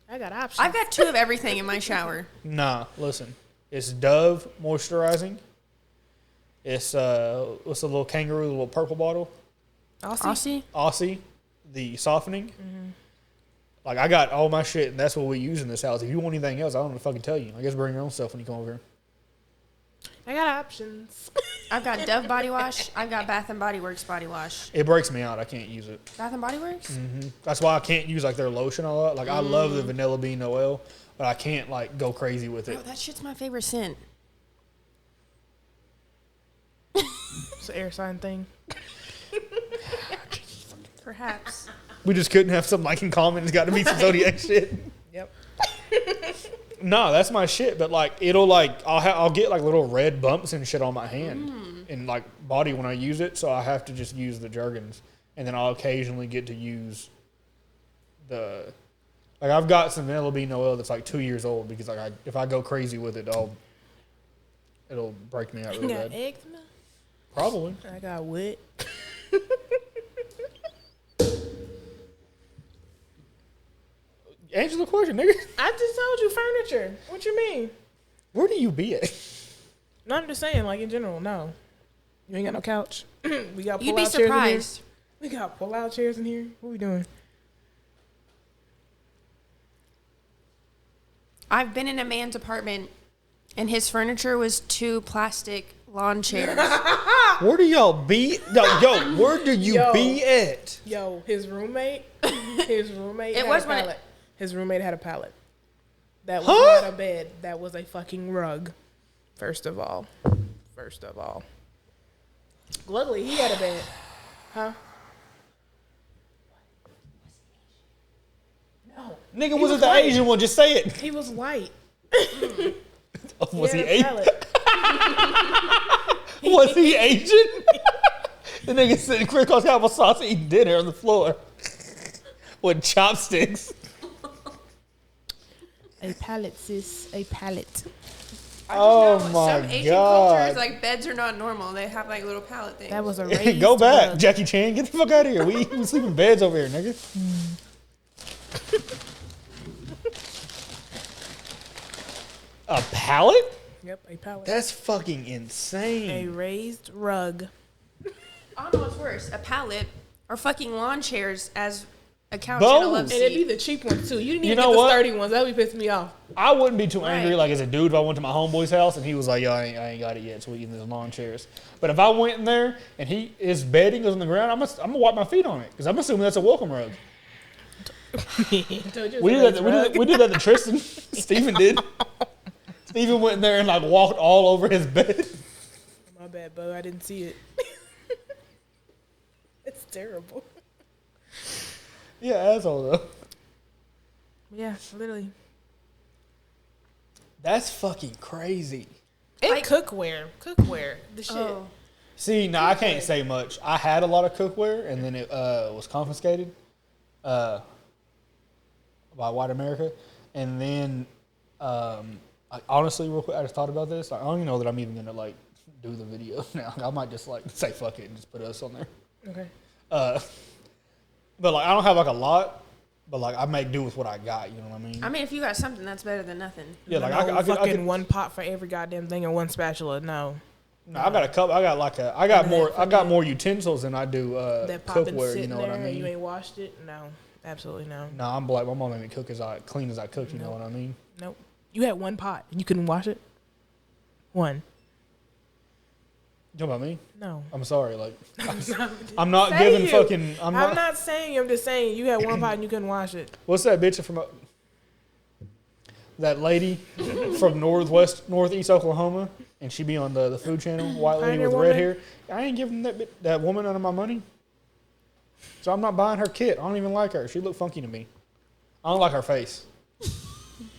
I got options. I've got 2 of everything in my shower. Nah, listen. It's Dove moisturizing. It's what's the little kangaroo, the little purple bottle? Aussie? Aussie, the softening. Like, I got all my shit, and that's what we use in this house. If you want anything else, I don't know if I can tell you. I guess bring your own stuff when you come over here. I got options. I've got Dove body wash. I've got Bath and Body Works body wash. It breaks me out. I can't use it. Bath and Body Works? That's why I can't use, like, their lotion a lot. Like, I love the Vanilla Bean Noel, but I can't, like, go crazy with it. Oh, that shit's my favorite scent. It's an air sign thing. Perhaps. We just couldn't have something like in common. It's got to be some Zodiac shit. Yep. No, that's my shit. But like, it'll like, I'll get like little red bumps and shit on my hand and like body when I use it. So I have to just use the Jergens, and then I'll occasionally get to use the. Like, I've got some Vanilla Bean Noel that's like 2 years old because like if I go crazy with it, it'll break me out You really got bad. eczema? Probably. I got wet. Answer the question, nigga. I just told you furniture. What you mean? Where do you be at? No, I'm just saying, like, in general, no. You ain't got no couch. We got You'd pull be out chairs in here. surprised. We got pull out chairs in here. What we doing? I've been in a man's apartment, and his furniture was 2 plastic lawn chairs. Where do y'all be? Yo, where do you be at? Yo, his roommate had was a when it- pallet. His roommate had a pallet. That was Huh? not a bed. That was a fucking rug. First of all. Luckily, he had a bed. Huh? No. Nigga, He was it was the white. Asian one? Just say it. He was white. Was he had a Asian? pallet. Was he Asian? The nigga sitting crisscross applesauce eating dinner on the floor with chopsticks. A pallet, sis. A pallet. Oh Some my Asian God. cultures, like, beds are not normal. They have, like, little pallet things. That was a raised Go back, rug. Jackie Chan. Get the fuck out of here. We sleep in beds over here, nigga. A pallet? Yep, a pallet. That's fucking A insane. raised rug. I don't know what's worse, a pallet or fucking lawn chairs as a couch Both. and a love And it'd be seat. the cheap ones too. You didn't You even know get the what? sturdy ones. That would be pissing me off. I wouldn't be too angry, Right. like, as a dude, if I went to my homeboy's house and he was like, yo, I ain't got it yet, so we eating these lawn chairs. But if I went in there and his bedding was on the ground, I'm gonna wipe my feet on it because I'm assuming that's a welcome rug. We did that to Tristan. Steven did. Steven went in there and like walked all over his bed. My bad, Bo. I didn't see it. It's terrible. Yeah, asshole though. Yeah, literally. That's fucking crazy. And Like- cookware. The shit. Oh. See, now I can't say much. I had a lot of cookware and then it was confiscated by white America. And then, honestly, real quick, I just thought about this. I don't even know that I'm even gonna like do the video now. I might just like say fuck it and just put us on there. Okay. But like I don't have like a lot, but like I make do with what I got. You know what I mean? I mean, if you got something, that's better than nothing. Yeah, like No I could fucking one pot for every goddamn thing and one spatula. No. No, I got a cup. I got more utensils than I do that popping cookware. sitting You know what I there and you mean? ain't washed it? No, absolutely no. No, I'm black. My mom made me cook clean as I cook. You know what I mean? Nope. You had one pot and you couldn't wash it. One. You talking about me? No. I'm sorry. Like, I'm not giving fucking. I'm not saying you. I'm just saying you had one pot and you couldn't wash it. What's that bitch from? That lady from northeast Oklahoma, and she be on the Food Channel, white lady Pioneer with woman? red hair. I ain't giving that woman none of my money, so I'm not buying her kit. I don't even like her. She look funky to me. I don't like her face.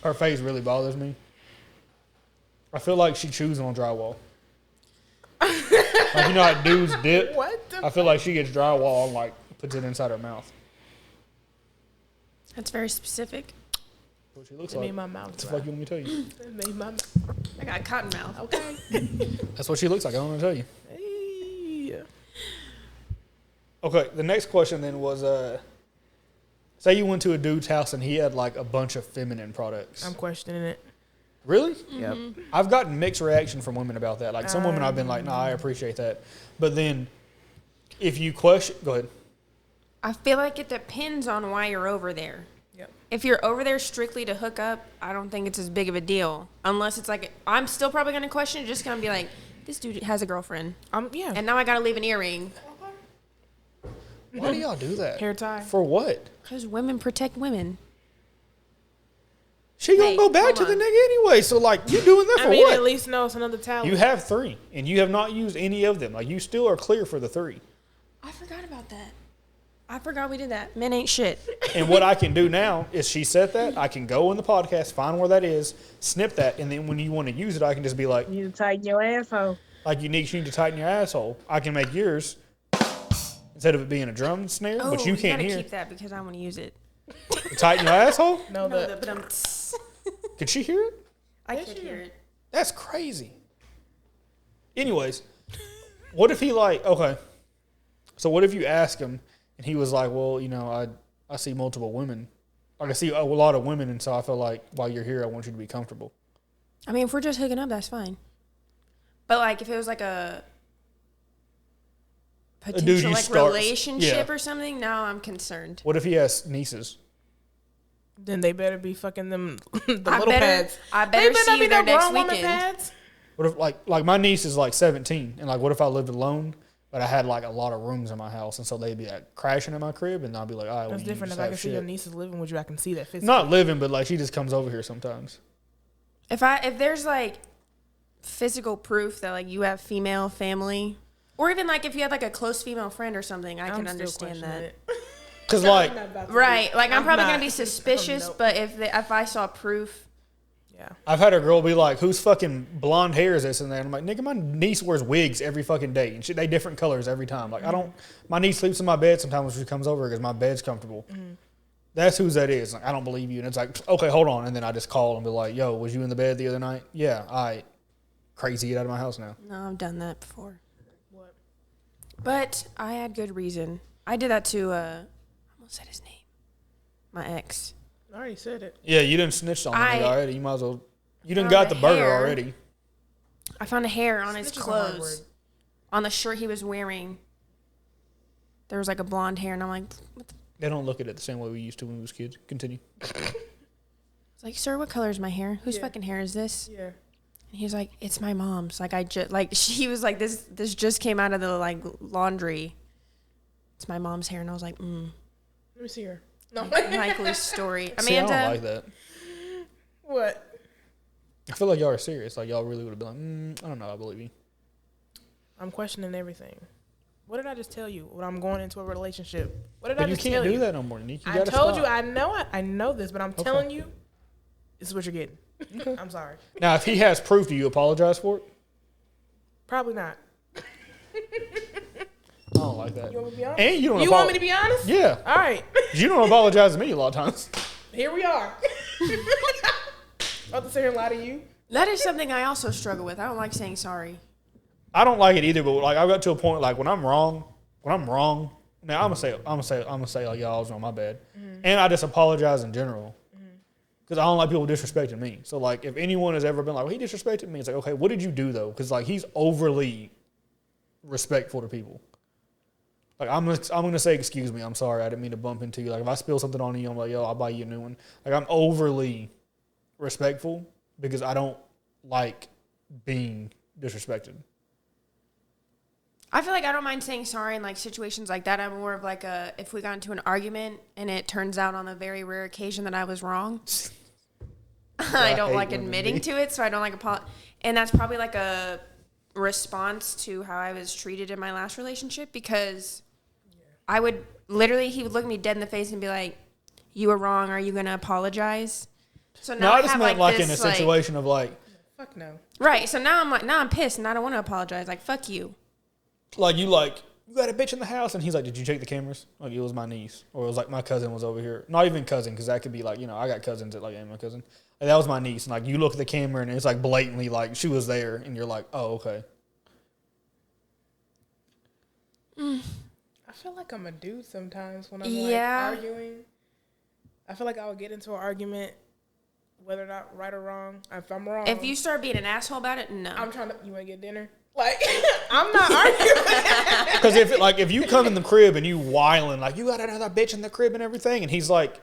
Her face really bothers me. I feel like she chews on drywall. Like, you know how dudes dip? What the I feel like she gets drywall and like puts it inside her mouth. That's very specific. What she looks It like. made my mouth What the dry. fuck you want me to tell you? It made my mouth. I got cotton mouth. Okay. That's what she looks like. I don't want to tell you. Hey. Okay, the next question then was, say you went to a dude's house and he had like a bunch of feminine products. I'm questioning it. Really? Yep. I've gotten mixed reaction from women about that. Like some women I've been like, nah, I appreciate that. But then if you question, go ahead. I feel like it depends on why you're over there. Yep. If you're over there strictly to hook up, I don't think it's as big of a deal. Unless it's like, I'm still probably going to question it, just going to be like, this dude has a girlfriend. Yeah. And now I got to leave an earring. Why do y'all do that? Hair tie. For what? Because women protect women. She gonna Hey, go back hold to the on. nigga anyway. So like, you doing that for I mean, what? at least know it's another talent. You have 3, and you have not used any of them. Like, you still are clear for the 3. I forgot about that. I forgot we did that. Men ain't shit. And what I can do now is she said that. I can go in the podcast, find where that is, snip that, and then when you want to use it, I can just be like, You need to tighten your asshole. like you need to tighten your asshole. I can make yours instead of it being a drum snare, Oh, but you can't gotta hear. keep that because I want to use it. Tighten your asshole? know No, that. but I'm. Could she hear it? I Yes, could you hear do. it. That's crazy. Anyways, what if he like, okay, so what if you ask him and he was like, well, you know, I see multiple women. Like I see a lot of women, and so I feel like while you're here, I want you to be comfortable. I mean, if we're just hooking up, that's fine. But like, if it was like a dude potential you like start- relationship yeah. or something, now I'm concerned. What if he has nieces? Then they better be fucking them the I little better- pads. I They better better see not be you there no next grown woman weekend. pads. What if like my niece is like 17, and like what if I lived alone, but I had like a lot of rooms in my house, and so they'd be like crashing in my crib, and I'd be like, all right, well, That's you different. just If I have can see your shit. niece is living with you, I can see that physically. Not living, but like she just comes over here sometimes. If there's like physical proof that like you have female family, or even like if you have like a close female friend or something, I can still understand questioning that. it. Cause like I'm not about to Right? be- Like I'm probably not. gonna be suspicious, Nope. but if I saw proof, Yeah. I've had a girl be like, whose fucking blonde hair is this and that? And I'm like, nigga, my niece wears wigs every fucking day, and shit, they different colors every time. Like I don't, my niece sleeps in my bed sometimes when she comes over because my bed's comfortable. That's whose that is. Like I don't believe you, and it's like, okay, hold on, and then I just call and be like, yo, was you in the bed the other night? Yeah, all right. Crazy, get out of my house now. no, I've done that before. What? But I had good reason. I did that to I almost said his name. My ex. I already said it. Yeah, you didn't snitch on the I- nigga already. You might as well. You done Found got the the burger hair. already. I found a hair on his Snitch is a hard clothes. word. On the shirt he was wearing. There was like a blonde hair, and I'm like, what the? They don't look at it the same way we used to when we was kids. Continue. It's like, sir, what color is my hair? Whose Yeah. fucking hair is this? Yeah. And he was like, it's my mom's. Like I just like she was like, this just came out of the like laundry. It's my mom's hair, and I was like, Let me see her. No. likely story. See, I Amanda, don't like that. What? I feel like y'all are serious. Like y'all really would have been like, I don't know. I believe you. I'm questioning everything. What did I just tell you when I'm going into a relationship? What did But I you just can't tell do you? that no more, Nick. You I gotta told stop. you. I know this, but I'm telling you, this is what you're getting. Okay. I'm sorry. Now, if he has proof, do you apologize for it? Probably not. I don't like that. You want me to be honest? And you don't. You want me to be honest? Yeah. All right. You don't apologize to me a lot of times. Here we are. About to sit here and lie to you. that is something I also struggle with. I don't like saying sorry. I don't like it either, but like I got to a point like when I'm wrong. Now I'm gonna say like y'all I was wrong, my bad, and I just apologize in general. Because I don't like people disrespecting me. So, like, if anyone has ever been like, well, he disrespected me, it's like, okay, what did you do, though? Because, like, he's overly respectful to people. Like, I'm gonna say, excuse me, I'm sorry, I didn't mean to bump into you. Like, if I spill something on you, I'm like, yo, I'll buy you a new one. Like, I'm overly respectful because I don't like being disrespected. I feel like I don't mind saying sorry in like situations like that. I'm more of like if we got into an argument and it turns out on a very rare occasion that I was wrong. I don't like admitting to it, so I don't like and that's probably like a response to how I was treated in my last relationship, because I would literally, he would look me dead in the face and be like, "You were wrong. Are you gonna apologize?" So now I just meant like in a situation of like, fuck no. Right. So now I'm pissed and I don't want to apologize. Like, fuck you. Like, you got a bitch in the house, and he's like, did you check the cameras? Like, it was my niece, or it was like my cousin was over here. Not even cousin, because that could be like, I got cousins that like ain't my cousin. Like, that was my niece, and like you look at the camera and it's like blatantly like she was there, and you're like, oh, okay. I feel like I'm a dude sometimes when I'm like arguing. I feel like I would get into an argument, whether or not right or wrong. If I'm wrong, if you start being an asshole about it, no. I'm trying to. You want to get dinner? Like, I'm not arguing. Because if you come in the crib and you whiling like you got another bitch in the crib and everything, and he's like,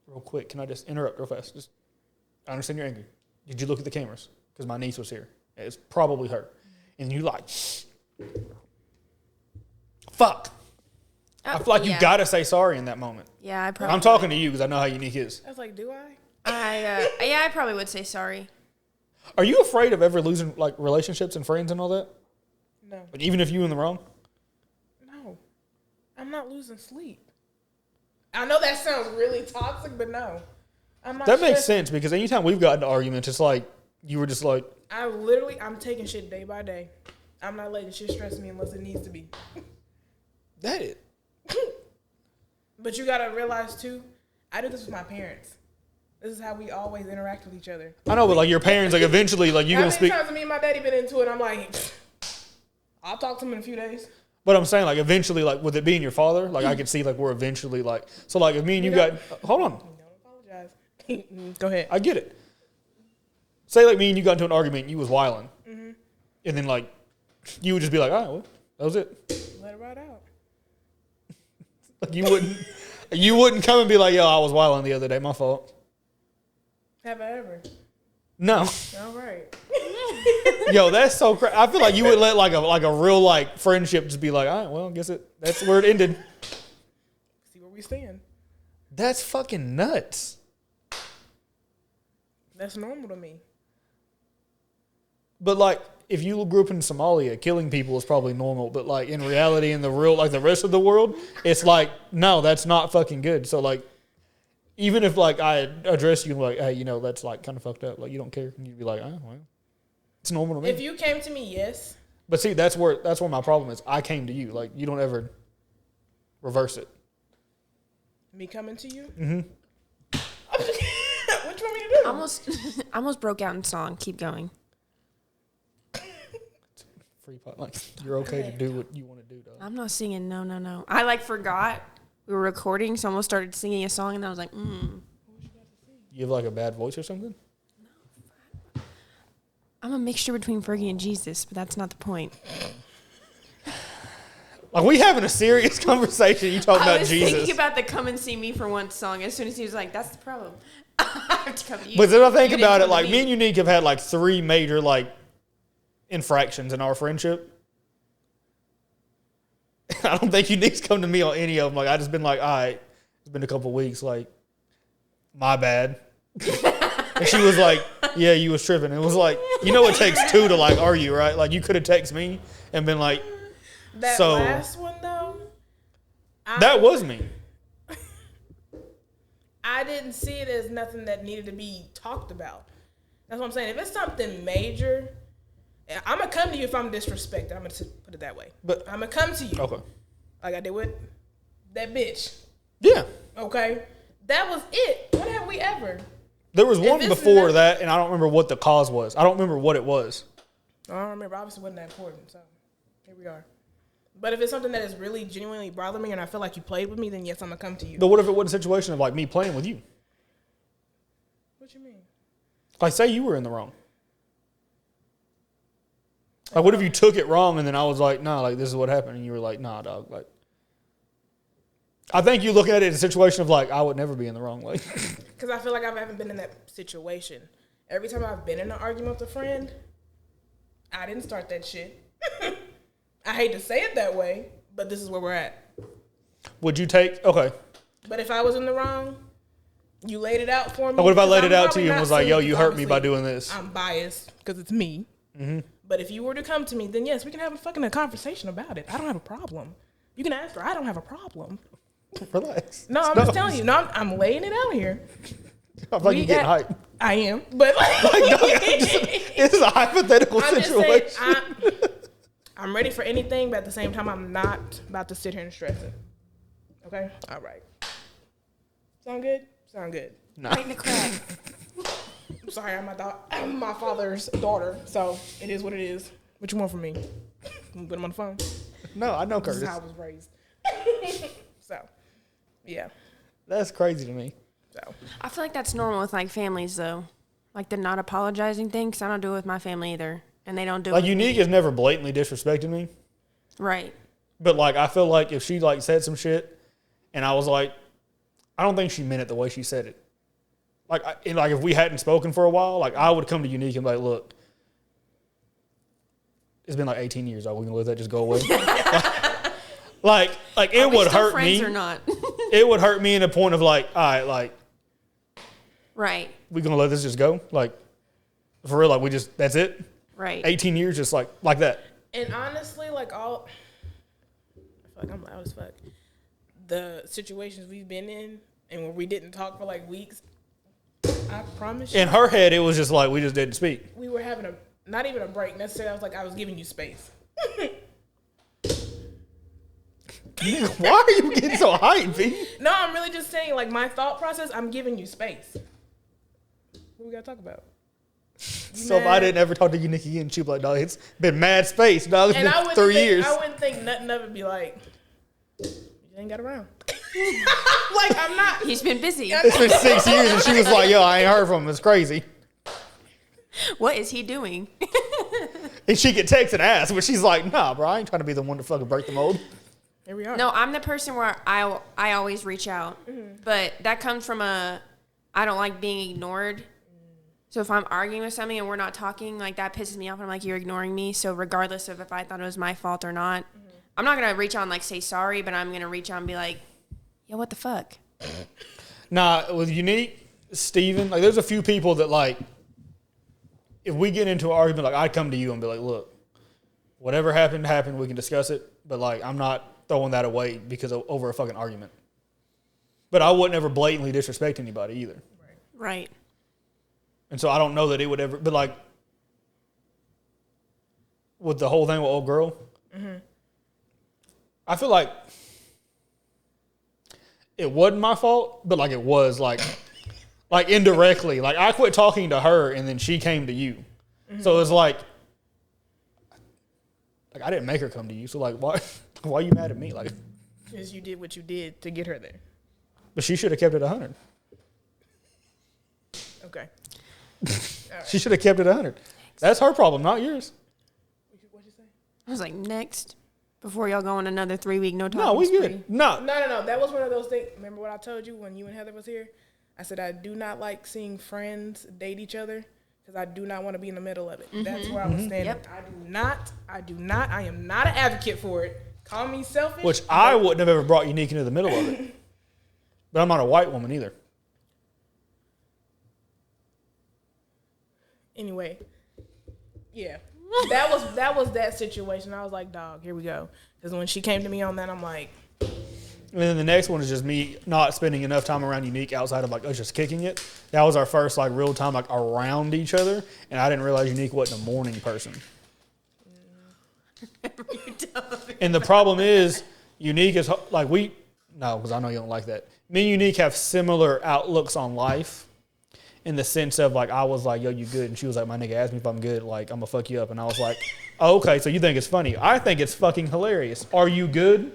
real quick, can I just interrupt real fast? I understand you're angry. Did you look at the cameras? Because my niece was here. It's probably her. And you like, fuck. I feel like you gotta say sorry in that moment. Yeah, I probably. I'm talking to you because I know how unique he is. I was like, do I? I probably would say sorry. Are you afraid of ever losing like relationships and friends and all that? No. Like, even if you in the wrong? No. I'm not losing sleep. I know that sounds really toxic, but no. I'm not. That makes sense, because anytime we've gotten into arguments, it's like you were just like, I'm taking shit day by day. I'm not letting shit stress me unless it needs to be. that it. But you gotta realize too, I do this with my parents. This is how we always interact with each other. I know, but like your parents, like eventually, like you gonna speak. How many times me and my daddy been into it? I'm like, I'll talk to him in a few days. But I'm saying, like, eventually, like with it being your father, like I could see like we're eventually like, so like if me and you got, hold on. Don't apologize. Go ahead. I get it. Say like me and you got into an argument, and you was wilding, and then like you would just be like, all right, well, that was it. Let it ride out. Like you wouldn't come and be like, yo, I was wilding the other day, my fault. Have I ever? No. All right. Yo, that's so crazy. I feel like you would let like a real like friendship just be like, all right, well, I guess that's where it ended. See where we stand. That's fucking nuts. That's normal to me. But like, if you grew up in Somalia, killing people is probably normal. But like in reality, in the real, like the rest of the world, it's like, no, that's not fucking good. So like, even if like I address you like, hey, that's like kind of fucked up. Like you don't care, and you'd be like, oh, well, it's normal to me. If you came to me, yes. But see, that's where my problem is. I came to you. Like you don't ever reverse it. Me coming to you? Mm-hmm. What you want me to do? Almost broke out in song. Keep going. Free pot. Like you're okay to do what you want to do, dog. I'm not singing. No. I like forgot we were recording, so I almost started singing a song, and I was like, You have like a bad voice or something? I'm a mixture between Fergie and Jesus, but that's not the point. Like we having a serious conversation. You talking about Jesus? I was thinking about the "Come and See Me for Once" song. As soon as he was like, "That's the problem," I have to come to you. But then I think about it, like me and Unique have had like 3 major like infractions in our friendship. I don't think Unique's come to me on any of them. Like I just been like, all right, it's been a couple weeks. Like, my bad. And she was like, yeah, you was tripping. It was like, it takes 2 to like argue, right? Like you could have texted me and been like, that last one though. That was me. I didn't see it as nothing that needed to be talked about. That's what I'm saying. If it's something major, I'm going to come to you if I'm disrespected. I'm going to put it that way. But I'm going to come to you. Okay. Like I did with that bitch. Yeah. Okay. That was it. When have we ever? There was one before that, and I don't remember what the cause was. I don't remember what it was. I don't remember. Obviously, it wasn't that important. So here we are. But if it's something that is really genuinely bothering me and I feel like you played with me, then yes, I'm going to come to you. But what if it was a situation of like me playing with you? What you mean? Like, say you were in the wrong. Like, what if you took it wrong and then I was like, nah, like, this is what happened. And you were like, nah, dog. Like, I think you look at it in a situation of, like, I would never be in the wrong way. Because I feel like I haven't been in that situation. Every time I've been in an argument with a friend, I didn't start that shit. I hate to say it that way, but this is where we're at. Would you take, okay. But if I was in the wrong, you laid it out for me. Like, what if I laid it out to you and was like, yo, you hurt me by doing this? I'm biased because it's me. Mm-hmm. But if you were to come to me, then yes, we can have a conversation about it. I don't have a problem. You can ask her. I don't have a problem. Relax. No, I'm just telling you. No, I'm laying it out here. I'm like, you're getting hype. I am, but it's a hypothetical situation. I'm ready for anything, but at the same time, I'm not about to sit here and stress it. Okay? All right. Sound good? Sound good. No. Right in the crack. I'm sorry, I'm my father's daughter, so it is what it is. What you want from me? Put him on the phone. No, I know Curtis. This is how I was raised. So, yeah. That's crazy to me. So I feel like that's normal with like families though, like the not apologizing thing. Cause I don't do it with my family either, and they don't do it. Like, with Unique me. has never blatantly disrespected me. Right. But, like, I feel like if she, like, said some shit and I was like, I don't think she meant it the way she said it. Like, if we hadn't spoken for a while, like, I would come to Unique and be like, look, it's been like 18 years. Are we going to let that just go away? like it would hurt me. Or not? It would hurt me in a point of, like, all right, like, right. we going to let this just go? Like, for real, like, that's it? Right. 18 years just like that. And honestly, like I feel like I'm loud as fuck. The situations we've been in and when we didn't talk for like weeks, I promise you. In her head, it was just like we just didn't speak. We were having not even a break necessarily. I was giving you space. Why are you getting so hyped, V? No, I'm really just saying, like, my thought process, I'm giving you space. What we gotta talk about? So if I didn't ever talk to you, Nikki, again, she'd be like, dog, it's been mad space, dog. It's been 3 years. I wouldn't think nothing of it be like, you ain't got around. Like, I'm not. He's been busy. It's been 6 years, and she was like, yo, I ain't heard from him. It's crazy. What is he doing? And she could text and ask, but she's like, nah, bro, I ain't trying to be the one to fucking break the mold. Here we are. No, I'm the person where I always reach out. Mm-hmm. But that comes from I don't like being ignored. So if I'm arguing with somebody and we're not talking, like, that pisses me off. And I'm like, you're ignoring me. So regardless of if I thought it was my fault or not, I'm not going to reach out and, like, say sorry, but I'm going to reach out and be like, yo, what the fuck? Nah, with Unique, Steven, like, there's a few people that, like, if we get into an argument, like, I'd come to you and be like, look, whatever happened, we can discuss it. But, like, I'm not throwing that away because over a fucking argument. But I wouldn't ever blatantly disrespect anybody either. Right. And so I don't know that it would ever, but, like, with the whole thing with old girl, I feel like it wasn't my fault, but, like, it was, like indirectly. Like, I quit talking to her and then she came to you. So it was like I didn't make her come to you. So, like, why are you mad at me? Like, because you did what you did to get her there. But she should have kept it 100. Okay. She should have kept it 100. That's her problem, not yours. What'd you say? I was like, next. Before y'all go on another 3-week no talking No, we spree. good. No. No. That was one of those things. Remember what I told you when you and Heather was here? I said I do not like seeing friends date each other because I do not want to be in the middle of it. That's where I was standing. Yep. I do not. I am not an advocate for it. Call me selfish. Which I wouldn't have ever brought Unique into the middle of it. But I'm not a white woman either. Anyway, yeah, that was that situation. I was like, dog, here we go. Because when she came to me on that, I'm like. And then the next one is just me not spending enough time around Unique outside of, like, us just kicking it. That was our first, like, real time, like, around each other. And I didn't realize Unique wasn't a morning person. And the problem is, Unique is, like, no, because I know you don't like that. Me and Unique have similar outlooks on life in the sense of, like, I was like, yo, you good? And she was like, my nigga asked me if I'm good. Like, I'm going to fuck you up. And I was like, oh, okay, so you think it's funny. I think it's fucking hilarious. Are you good?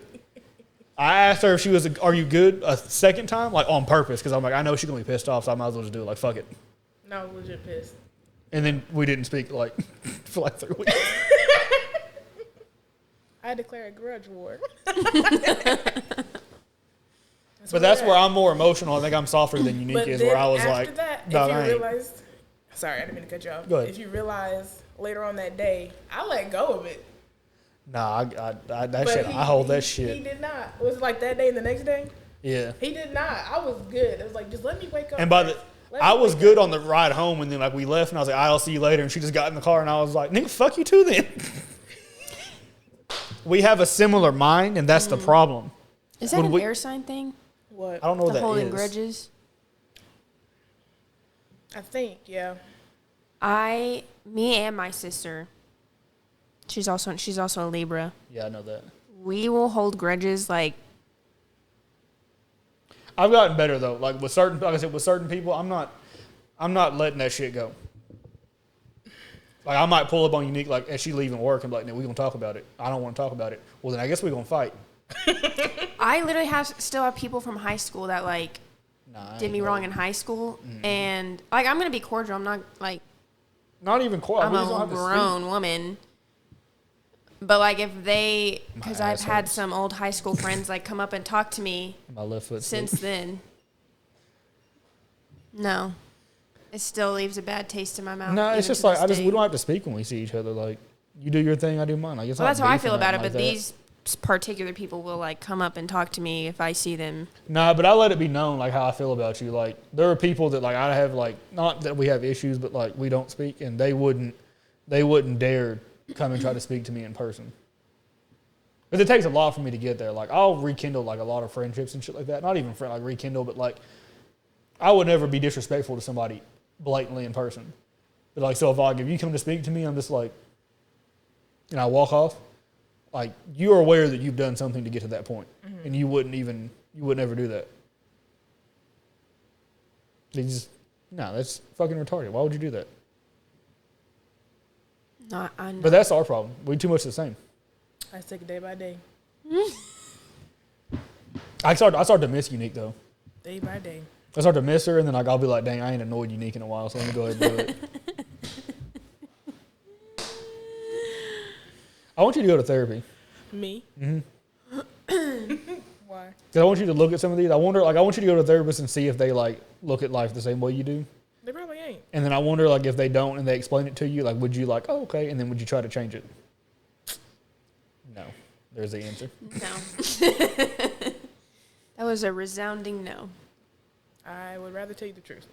I asked her if are you good a second time? Like, on purpose. Because I'm like, I know she's going to be pissed off, so I might as well just do it. Like, fuck it. No, I was legit pissed. And then we didn't speak like for like 3 weeks. I declare a grudge war. But that's where I'm more emotional. I think I'm softer than Unique but is, then where I was after like, that, dog, if I you ain't. realized, sorry, I didn't mean to cut you off. Go ahead. If you realize later on that day, I let go of it. Nah, that But shit, I hold that shit. He did not. Was it like that day and the next day? Yeah. He did not. I was good. It was like, just let me wake up. And by first. I was good on the ride home, and then like we left, and I was like, I'll see you later. And she just got in the car, and I was like, nigga, fuck you too then. We have a similar mind, and that's the problem. Is that an air sign thing? What? I don't know what The that holding is. grudges? I think, yeah. Me and my sister, she's also a Libra. Yeah, I know that. We will hold grudges like I've gotten better though. Like with certain, like I said, with certain people, I'm not letting that shit go. Like I might pull up on Unique like as she leaving work and be like, "No, we gonna talk about it." I don't want to talk about it. Well, then I guess we gonna fight. I literally still have people from high school that like did me wrong in high school, and like I'm gonna be cordial. I'm not like not even quite. I'm a grown woman. But like if they, because I've had some old high school friends like come up and talk to me my left foot since then. No, it still leaves a bad taste in my mouth. No, it's just like we don't have to speak when we see each other. Like you do your thing, I do mine. Like, it's well, not that's how I beef feel or about it. nothing But like that. these particular people will like come up and talk to me if I see them. Nah, but I let it be known like how I feel about you. Like there are people that like I have like not that we have issues, but like we don't speak, and they wouldn't dare come and try to speak to me in person. Because it takes a lot for me to get there. Like I'll rekindle like a lot of friendships and shit like that. Not even like rekindle, but like I would never be disrespectful to somebody blatantly in person. But like so if you come to speak to me, I'm just like, and I walk off. Like you are aware that you've done something to get to that point, and you would never do that. That's fucking retarded. Why would you do that? No, I know. But that's our problem. We too much the same. I just take it day by day. I start to miss Unique though. Day by day. I start to miss her, and then like I'll be like, dang, I ain't annoyed Unique in a while, so let me go ahead and do it. I want you to go to therapy. Me? Mm-hmm. Why? Because I want you to look at some of these. I want you to go to a therapist and see if they like look at life the same way you do. They probably ain't. And then I wonder like if they don't and they explain it to you, like would you like, oh okay, and then would you try to change it? No. There's the answer. No. That was a resounding no. I would rather tell you the truth.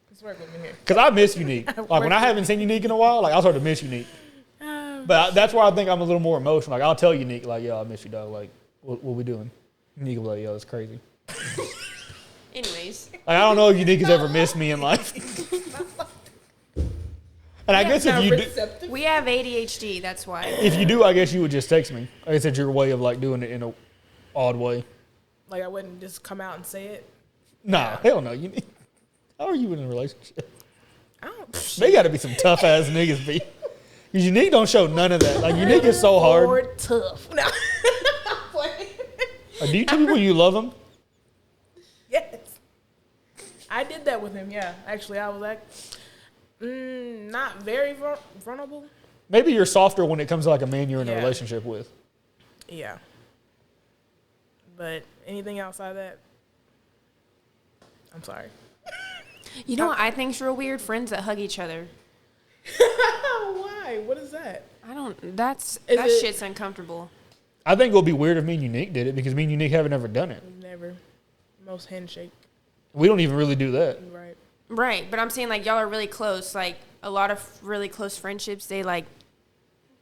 Let's work with me here. Because I miss Unique. Like when I haven't seen Unique in a while, like I'll start to miss Unique. But that's why I think I'm a little more emotional. Like I'll tell Unique, like, yo, I miss you, dog. Like, what we doing? Unique will be like, yo, that's crazy. Anyways. Like, I don't know if Unique has ever missed me in life. And I guess if you do, We have ADHD, that's why. if you do, I guess you would just text me. I guess it's your way of like doing it in a odd way. Like I wouldn't just come out and say it. Nah, hell no. Unique. How are you in a relationship? I don't. They got to be some tough ass niggas, B. Because Unique don't show none of that. Like Unique is so hard. Or tough. No. Do you tell people you love them? Yes. I did that with him, yeah. Actually, I was like, not very vulnerable. Maybe you're softer when it comes to like a man you're in a Yeah. relationship with. Yeah. But anything outside that, I'm sorry. You know what I think's real weird? Friends that hug each other. Why? What is that? I don't. That it- shit's uncomfortable. I think it would be weird if me and Unique did it because me and Unique haven't ever done it. Never. Most handshake. We don't even really do that. Right. Right, but I'm saying like y'all are really close. Like a lot of really close friendships, they like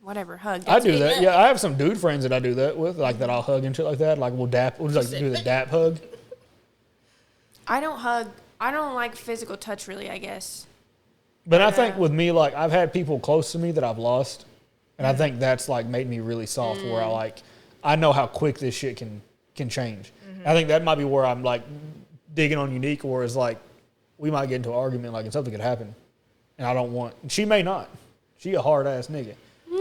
whatever hug. I do that. Yeah, I have some dude friends that I do that with, like that I'll hug and shit like that. Like we'll just like do the dap hug. I don't hug. I don't like physical touch really, I guess. But I think with me, like I've had people close to me that I've lost, and I think that's like made me really soft. Where I know how quick this shit can change. I think that might be where I'm like digging on Unique, or is like we might get into an argument, like and something could happen, and I don't want. She may not. She a hard ass nigga.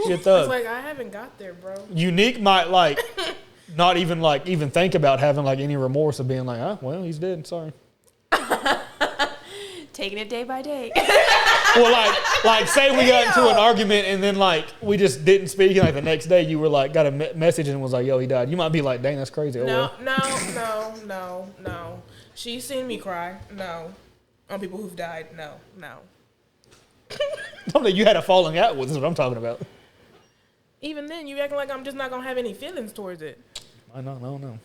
She a thug. It's like I haven't got there, bro. Unique might like not even think about having like any remorse of being like, well, he's dead. Sorry. Taking it day by day. Well, like say we got into an argument and then like we just didn't speak, and like the next day you were like got a message and was like, "Yo, he died." You might be like, "Dang, that's crazy." No. She's seen me cry. No. On people who've died. No. Something you had a falling out with is what I'm talking about. Even then, you acting like I'm just not gonna have any feelings towards it. I know.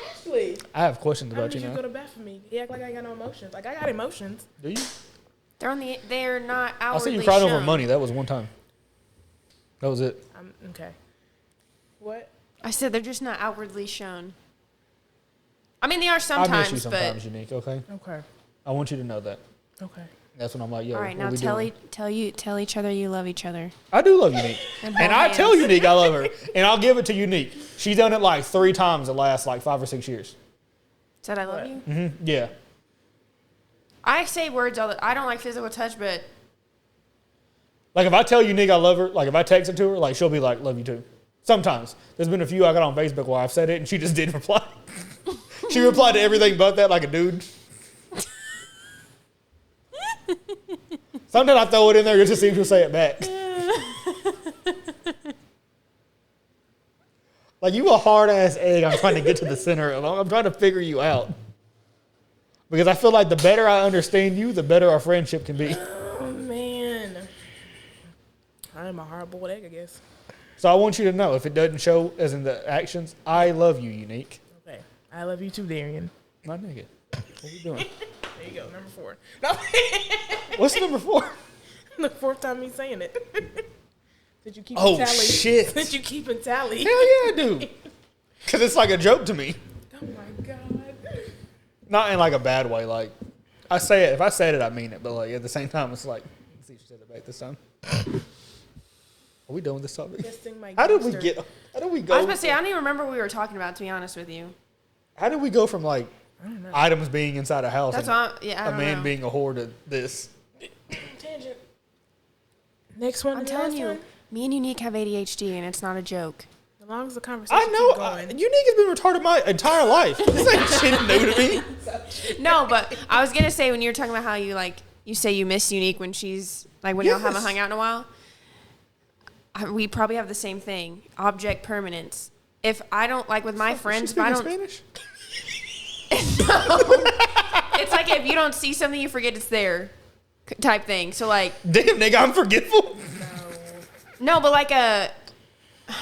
Ashley, I have questions how about did you you now. go to bat for me? You act like I ain't got no emotions. Like I got emotions. Do you? They're not I outwardly see you cried over shown. money. That was one time. That was it. Okay. What? I said they're just not outwardly shown. I mean, they are I sometimes, miss you sometimes, Unique. Okay. Okay. I want you to know that. Okay. That's when I'm like, yo. all right, what now we doing? tell each other you love each other. I do love Unique, And and hold I hands. tell Unique I love her, and I'll give it to Unique. She's done it like 3 times the last like 5 or 6 years. Said I love What? you. Yeah. I say words all the. I don't like physical touch, but Like if I tell Unique I love her, like if I text it to her, like she'll be like, "Love you too." Sometimes there's been a few I got on Facebook where I've said it and she just didn't reply. She replied to everything but that, like a dude. Sometimes I throw it in there just to see if she'll say it back. Like you a hard ass egg. I'm trying to get to the center of. I'm trying to figure you out. Because I feel like the better I understand you, the better our friendship can be. Oh man. I'm a hard-boiled egg, I guess. So I want you to know, if it doesn't show as in the actions, I love you, Unique. Okay. I love you too, Darion. My nigga. What we doing? There you go, number 4. No. What's number 4? The 4th time me saying it. Did you keep Oh, a tally? shit. Did you keep a tally? Hell yeah, I do. Because it's like a joke to me. Oh my god. Not in like a bad way. Like, I say it. If I said it, I mean it. But like at the same time, it's like, let's see if she said it back this time. Are we done with this topic? Testing my How did we gangster. get? How did we go? I was about to say I don't even remember what we were talking about. To be honest with you, How did we go from like items being inside a house that's and all. Yeah, I a don't man know. being a whore to this? Tangent. Next one. I'm the telling last you, one? me and Unique have ADHD, and it's not a joke. As long as the conversation I know. keep going. Unique has been retarded my entire life. This ain't shit new to me. No, but I was gonna say when you were talking about how you say you miss Unique when she's like when y'all haven't Yes. hung out in a while. We probably have the same thing. Object permanence. If I don't like with my friends, if I don't, Spanish? it's like if you don't see something, you forget it's there, type thing. So like, Damn, nigga, I'm forgetful. no, but like I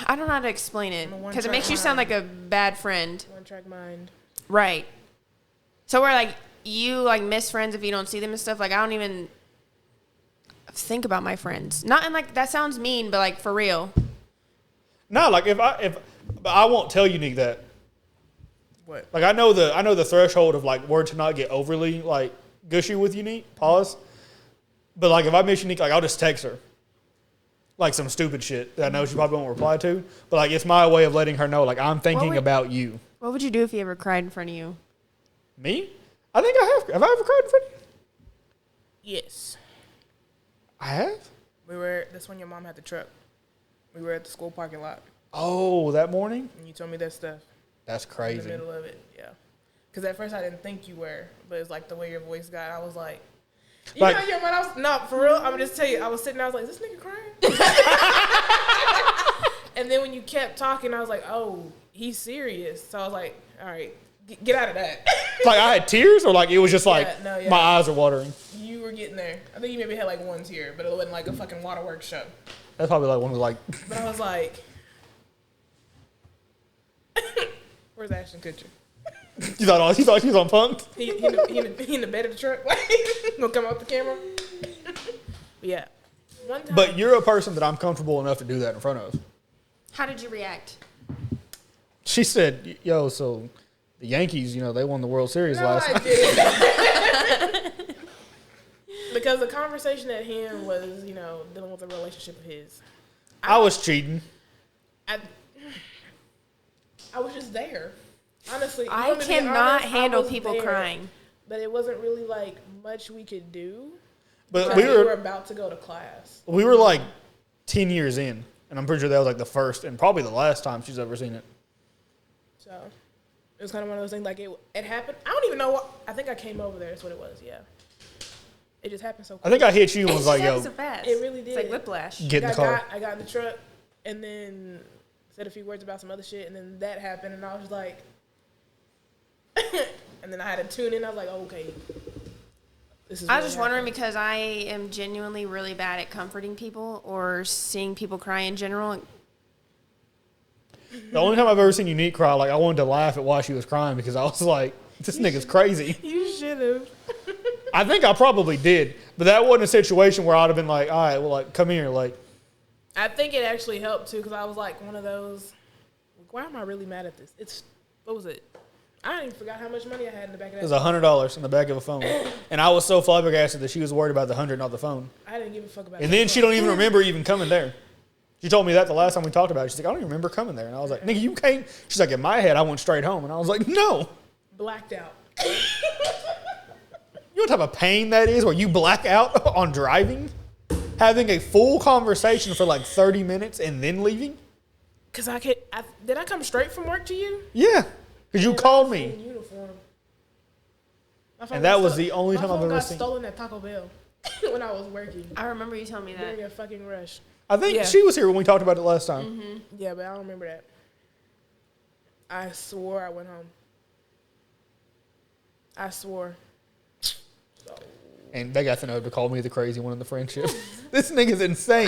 don't know how to explain it I'm a because it one-track makes you sound mind. like a bad friend, One track mind. right? So we're like you like miss friends if you don't see them and stuff. Like I don't even think about my friends. Not in like that sounds mean, but like for real. No, like but I won't tell Unique that. What? Like I know the threshold of like word to not get overly like gushy with Unique. Pause. But like if I miss Unique, like I'll just text her. Like some stupid shit that I know she probably won't reply to. But like it's my way of letting her know like I'm thinking about you. What would you do if he ever cried in front of you? Me? I think I have. Have I ever cried in front of you? Yes. I have? That's when your mom had the truck. We were at the school parking lot, Oh, that morning? and you told me that stuff That's in the crazy. middle of it. Yeah. Because at first I didn't think you were, but it's like the way your voice got. I was like, you Like- know, your when I was no for real. I'm gonna just tell you, I was sitting. I was like, is this nigga crying? And then when you kept talking, I was like, oh, he's serious. So I was like, all right, get out of that. Like I had tears or like it was just like Yeah. my eyes are watering. You were getting there. I think you maybe had like one tear, but it wasn't like a fucking waterworks show. That's probably like one of the like But I was like, where's Ashton Kutcher? you thought she was on Punk'd? He in the bed of the truck, like gonna come out the camera. But yeah, one time. But you're a person that I'm comfortable enough to do that in front of. How did you react? She said, yo, so the Yankees, you know, they won the World Series no, last I night. didn't. Because the conversation at hand was, you know, dealing with a relationship of his. I was cheating. I was just there. Honestly, you I want me to be cannot honest, I handle was people there, crying. But it wasn't really like much we could do. But because we were about to go to class. like 10 years in, and I'm pretty sure that was like the first and probably the last time she's ever seen it. So it was kind of one of those things. Like it happened. I don't even know what. I think I came over there. That's what it was. Yeah. It just happened so quick. I think I hit you and was like, yo. So fast. It really did. It's like whiplash. Get in the car. I got in the truck and then said a few words about some other shit, and then that happened, and I was like, and then I had to tune in. I was like, oh, okay. This is I was just wondering because I am genuinely really bad at comforting people or seeing people cry in general. The only time I've ever seen Unique cry, like I wanted to laugh at why she was crying because I was like, this nigga's crazy. You should have. I think I probably did, but that wasn't a situation where I'd have been like, all right, well, like, come here, like. I think it actually helped too because I was like one of those. Why am I really mad at this? What was it? I didn't even forgot how much money I had in the back of that. It was $100 in the back of a phone, and I was so flabbergasted that she was worried about the 100, not the phone. I didn't give a fuck about. And then she don't even remember even coming there. She told me that the last time we talked about it. She's like, I don't even remember coming there, and I was like, nigga, you came. She's like, in my head, I went straight home, and I was like, no. Blacked out. You know what type of pain that is, where you black out on driving, having a full conversation for like 30 minutes and then leaving. Cause did I come straight from work to you? Yeah, because you called In me. uniform. And that was the only time I've ever got seen. stolen at Taco Bell when I was working I remember you telling me that. during a fucking rush. I think Yeah. she was here when we talked about it last time. Mm-hmm. Yeah, but I don't remember that. I swore I went home. I swore. So. And they got to know to call me the crazy one in the friendship. This nigga's insane.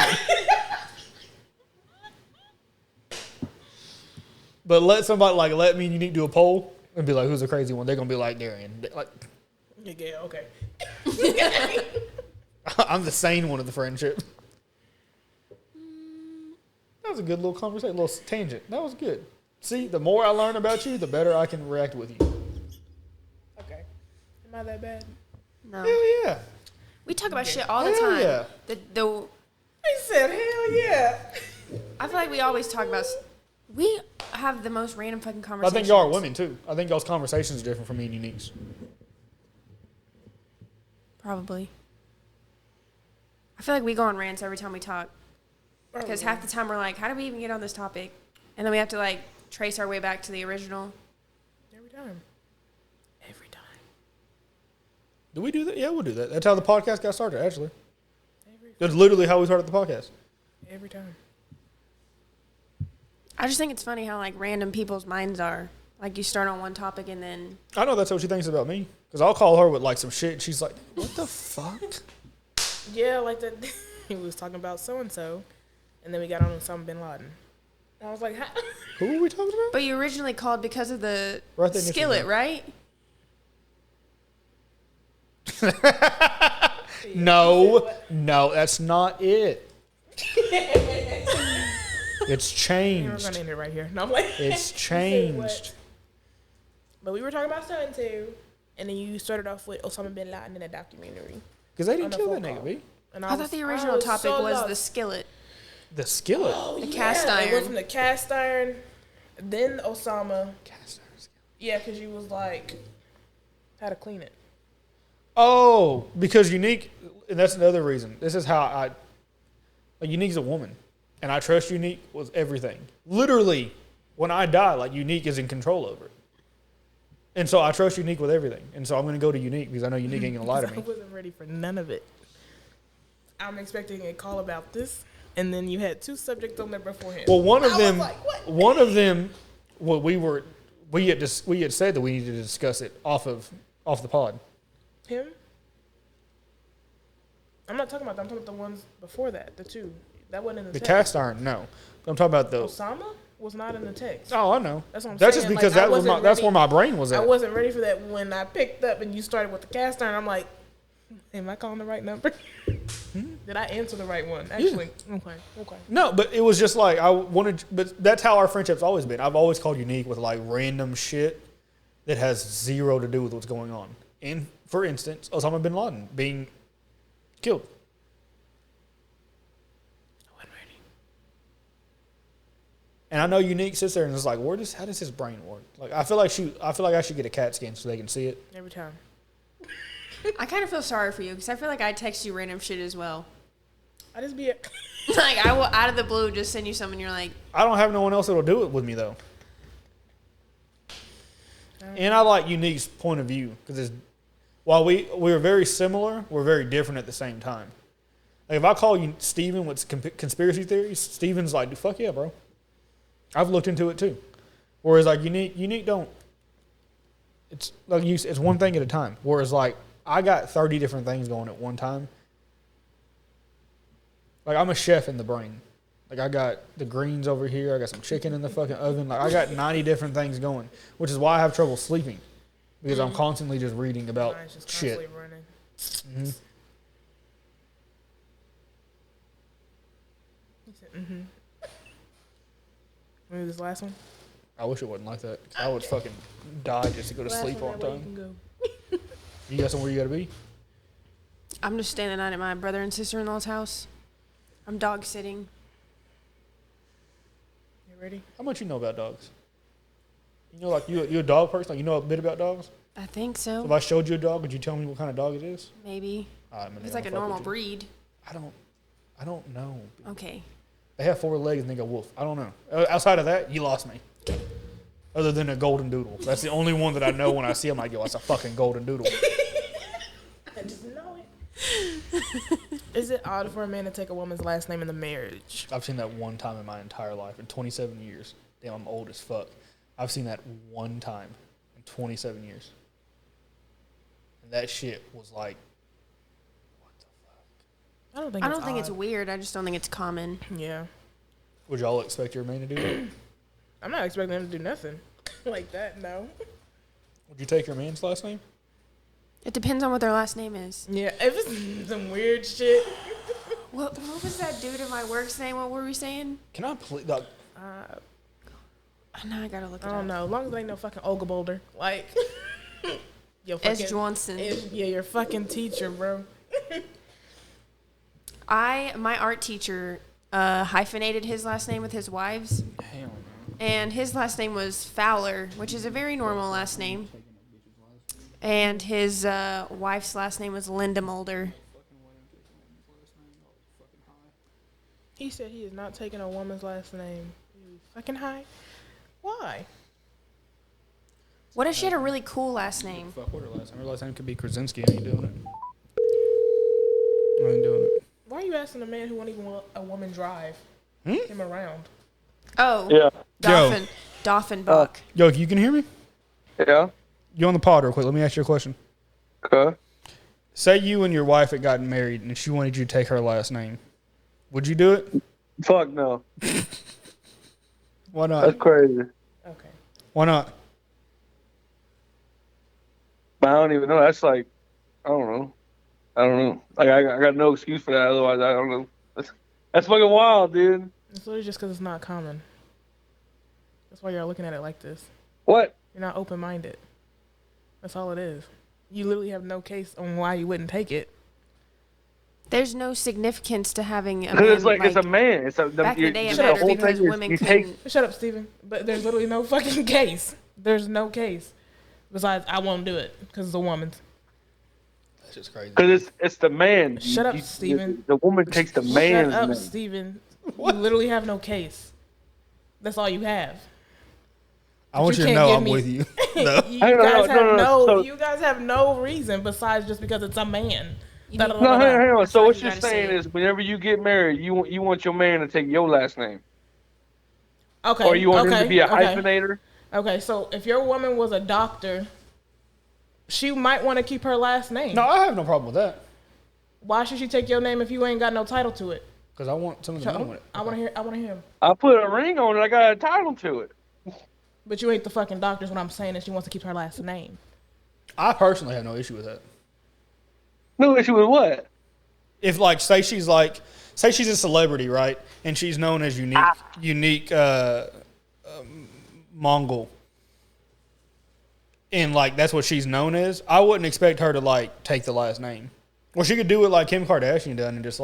But let me and Unique do a poll and be like, who's the crazy one? They're going to be like, Darion. Like, Yeah, okay. I'm the sane one of the friendship. That was a good little conversation, little tangent. That was good. See, the more I learn about you, the better I can react with you. Okay. Am I that bad? No. Hell yeah. We talk about shit all the Hell time. yeah. I said, hell yeah. I feel like we always talk about. We have the most random fucking I conversations. think y'all are women, too. I think y'all's conversations are different from me and Unique's. Probably. I feel like we go on rants every time we talk. Because half the time we're like, how did we even get on this topic? And then we have to like trace our way back to the original. Every time. Every time. Do we do that? Yeah, we'll do that. That's how the podcast got started, actually. That's literally how we started the podcast. Every time. I just think it's funny how like random people's minds are. Like you start on one topic and then. I know that's what she thinks about me. Because I'll call her with like some shit and she's like, what the fuck? Yeah, like that. He was talking about so-and-so. And then we got on Osama bin Laden. And I was like, Who were we talking about? But you originally called because of the Right there, skillet, right? No, that's not it. It's we're changed. going to end it right here. No, I'm like, It's you said changed. what? But we were talking about so-and-so. And then you started off with Osama bin Laden in a documentary. Because they didn't On kill the that phone nigga, call. B. And I thought the original topic was the skillet. The skillet. The cast It iron. went from the cast iron, then Osama. Cast iron skillet. Yeah, because you was like, how to clean it. Oh, because Unique, and that's another reason. This is how Unique's a woman. And I trust Unique with everything. Literally, when I die, like Unique is in control over it. And so I trust Unique with everything. And so I'm going to go to Unique because I know Unique ain't going to lie to I me. wasn't ready for none of it. I'm expecting a call about this, and then you had two subjects on there beforehand. Well, one of I them, was like, what? well, we had said that we needed to discuss it off the pod. Him? I'm not talking about that. I'm talking about the ones before that, the two. That wasn't in the The text. cast iron, no. I'm talking about the. Osama was not in the text. Oh, I know. That's what I'm That's saying. just because Like, I that was wasn't that's ready- where my brain was I at. wasn't ready for that when I picked up and you started with the cast iron. I'm like, am I calling the right number? Did I answer the right one? Actually, okay. No, but it was just like I wanted. But that's how our friendship's always been. I've always called Unique with like random shit that has zero to do with what's going on. And for instance, Osama bin Laden being killed. I wasn't ready. And I know Unique sits there and is like, how does his brain work? Like I feel like I should get a CAT scan so they can see it. Every time. I kind of feel sorry for you because I feel like I text you random shit as well. I just be Like I will out of the blue just send you something and you're like, I don't have no one else that'll do it with me though. And I like Unique's point of view because while we are very similar, we're very different at the same time. Like if I call you Steven with conspiracy theories, Steven's like, fuck yeah, bro. I've looked into it too. Whereas like unique don't. It's like it's one thing at a time. Whereas like I got 30 different things going at one time. Like I'm a chef in the brain. Like I got the greens over here. I got some chicken in the fucking oven. Like I got 90 different things going, which is why I have trouble sleeping because I'm constantly just reading about shit. Mm-hmm. Maybe this last one. I wish it wasn't like that. I would fucking die just to go to sleep on time. You got somewhere you gotta be? I'm just staying the night at my brother and sister-in-law's house. I'm dog sitting. You ready? How much you know about dogs? You know, like you a dog person? Like you know a bit about dogs? I think so. So if I showed you a dog, would you tell me what kind of dog it is? Maybe. Right, it's like a normal breed. I don't know. Okay. They have 4 legs and they go wolf. I don't know. Outside of that, you lost me. Other than a golden doodle. That's the only one that I know when I see him. Like, yo, that's a fucking golden doodle. I just know it. Is it odd for a man to take a woman's last name in the marriage? I've seen that one time in my entire life. In 27 years. Damn, I'm old as fuck. I've seen that one time in 27 years. And that shit was like, what the fuck? I don't think it's weird. I just don't think it's common. Yeah. Would y'all expect your man to do that? I'm not expecting him to do nothing like that, no. Would you take your man's last name? It depends on what their last name is. Yeah, if it's some weird shit. What was that dude in my work's name? What were we saying? Can I please? Now I gotta look it up. I don't know. As long as they ain't no fucking Olga Boulder. Like, yo, S. Johnson. Yeah, your fucking teacher, bro. My art teacher hyphenated his last name with his wife's. Hell no. And his last name was Fowler, which is a very normal last name. And his wife's last name was Linda Mulder. He said he is not taking a woman's last name. You fucking high? Why? What if she had a really cool last name? Fuck, what her last name? Her last name could be Krasinski. I ain't doing it. I ain't doing it. Why are you asking a man who won't even let a woman drive him around? Oh. Yeah. Dolphin Buck. Yo, you can hear me? Yeah. You on the pod real quick. Let me ask you a question. Okay. Say you and your wife had gotten married and she wanted you to take her last name. Would you do it? Fuck no. Why not? That's crazy. Okay. Why not? I don't even know. That's like, I don't know. Like I got no excuse for that. Otherwise, I don't know. That's fucking wild, dude. It's literally just because it's not common. That's why you're looking at it like this. What? You're not open-minded. That's all it is. You literally have no case on why you wouldn't take it. There's no significance to having a man. Because it's like it's a man. It's back in the day, it the mattered whole because thing is women you couldn't. Shut up, Steven. But there's literally no fucking case. There's no case. Besides, I won't do it because it's a woman's. That's just crazy. Because it's the man. Shut up, Steven. The woman takes the man's Shut up, name. Steven. You literally have no case. That's all you have. I want you to know I'm with you. No. You guys have no reason besides just because it's a man. No, hang on. So what you're saying is, whenever you get married, you want your man to take your last name. Okay. Or you want him to be a hyphenator. Okay, so if your woman was a doctor, she might want to keep her last name. No, I have no problem with that. Why should she take your name if you ain't got no title to it? Because I want something to do with it. I want to hear him. I put a ring on it. I got a title to it. But you ain't the fucking doctor. Is what I'm saying. Is she wants to keep her last name. I personally have no issue with that. No issue with what? If say she's a celebrity, right, and she's known as unique Mongol, and that's what she's known as, I wouldn't expect her to take the last name. Or she could do it like Kim Kardashian done and just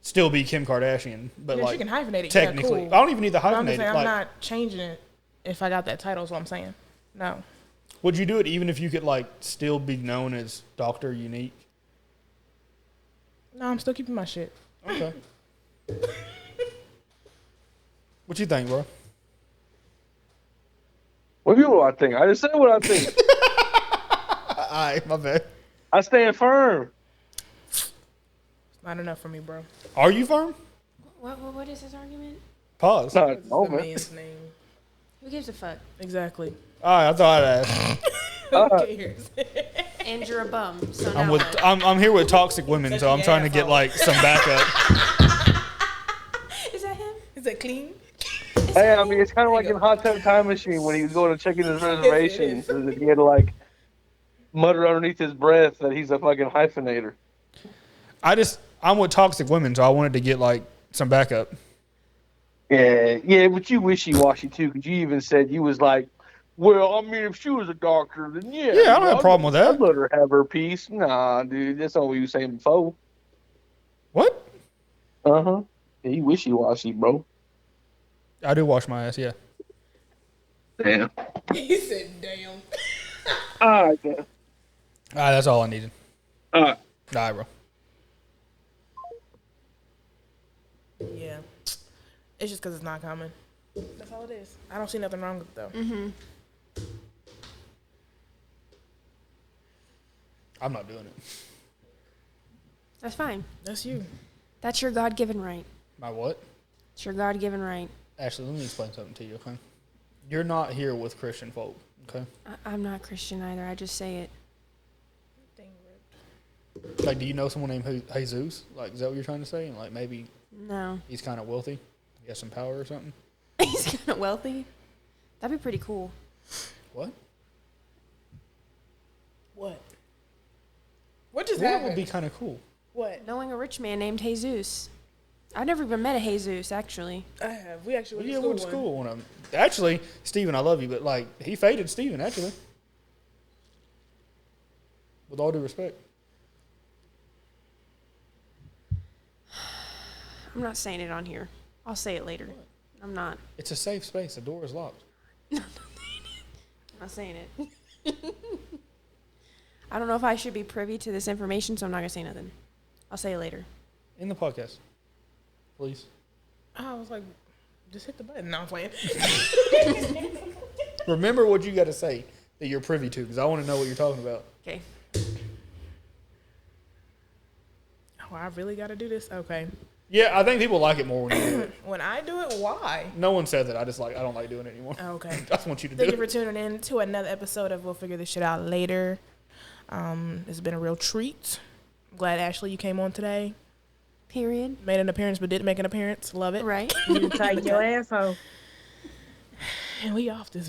still be Kim Kardashian, but she can hyphenate it. Technically, yeah, cool. I don't even need to hyphenate it. I'm not changing it if I got that title. Is what I'm saying. No. Would you do it even if you could still be known as Dr. Unique? No, I'm still keeping my shit. Okay. What you think, bro? What do you know what I think? I just said what I think. right, my bad. I stand firm. It's not enough for me, bro. Are you firm? What is his argument? Pause. Not What's at the the moment. man's name? Who gives a fuck? Exactly. All right, I thought I'd ask. Who cares? And you're a bum. So I'm now with what? I'm here with toxic women, so I'm trying to get like some backup. Is that him? Is it clean? Hey, I mean, it's kind of like in Hot Tub Time Machine when he was going to check in his reservation. He had to like mutter underneath his breath that he's a fucking hyphenator. I'm with toxic women, so I wanted to get like some backup. Yeah, but you wishy-washy too, because you even said you was like, well, I mean, if she was a doctor, then yeah. Yeah, I don't have a problem with that. I'd let her have her piece. Nah, dude, that's not what you were saying before. What? Uh-huh. Yeah, you wishy-washy, bro. I do wash my ass, yeah. Damn. He said, "Damn." All right, then. All right, that's all I needed. All right. All right, bro. Yeah. It's just because it's not common. That's all it is. I don't see nothing wrong with it, though. Mm-hmm. I'm not doing it. That's fine. That's you. That's your God-given right. My what? It's your God-given right. Actually, let me explain something to you, okay? You're not here with Christian folk, okay? I'm not Christian either. I just say it. Like, do you know someone named Jesus? Like, is that what you're trying to say? And like, maybe No. he's kind of wealthy. He has some power or something. He's kind of wealthy. That'd be pretty cool. What? What? What just What happened? would be kind of cool? What? Knowing a rich man named Jesus. I've never even met a Jesus, actually. I have. We actually Yeah, went went to to school. school one of them. Actually, Steven, I love you, but like, he faded Steven, actually. With all due respect. I'm not saying it on here. I'll say it later. I'm not. It's a safe space. The door is locked. I'm not saying it. I don't know if I should be privy to this information, so I'm not going to say nothing. I'll say it later. In the podcast. Please. I was like, just hit the button. No, I'm playing. Remember what you got to say that you're privy to, because I want to know what you're talking about. Okay. Oh, I really got to do this? Okay. Yeah, I think people like it more when you do it. When I do it, why? No one said that. I don't like doing it anymore. Okay. I just want you to Thank do you for it. tuning in to another episode of We'll Figure This Shit Out Later. It's been a real treat. I'm glad, Ashley, you came on today. Period. Made an appearance but didn't make an appearance. Love it. Right. You tighten your asshole. And we off this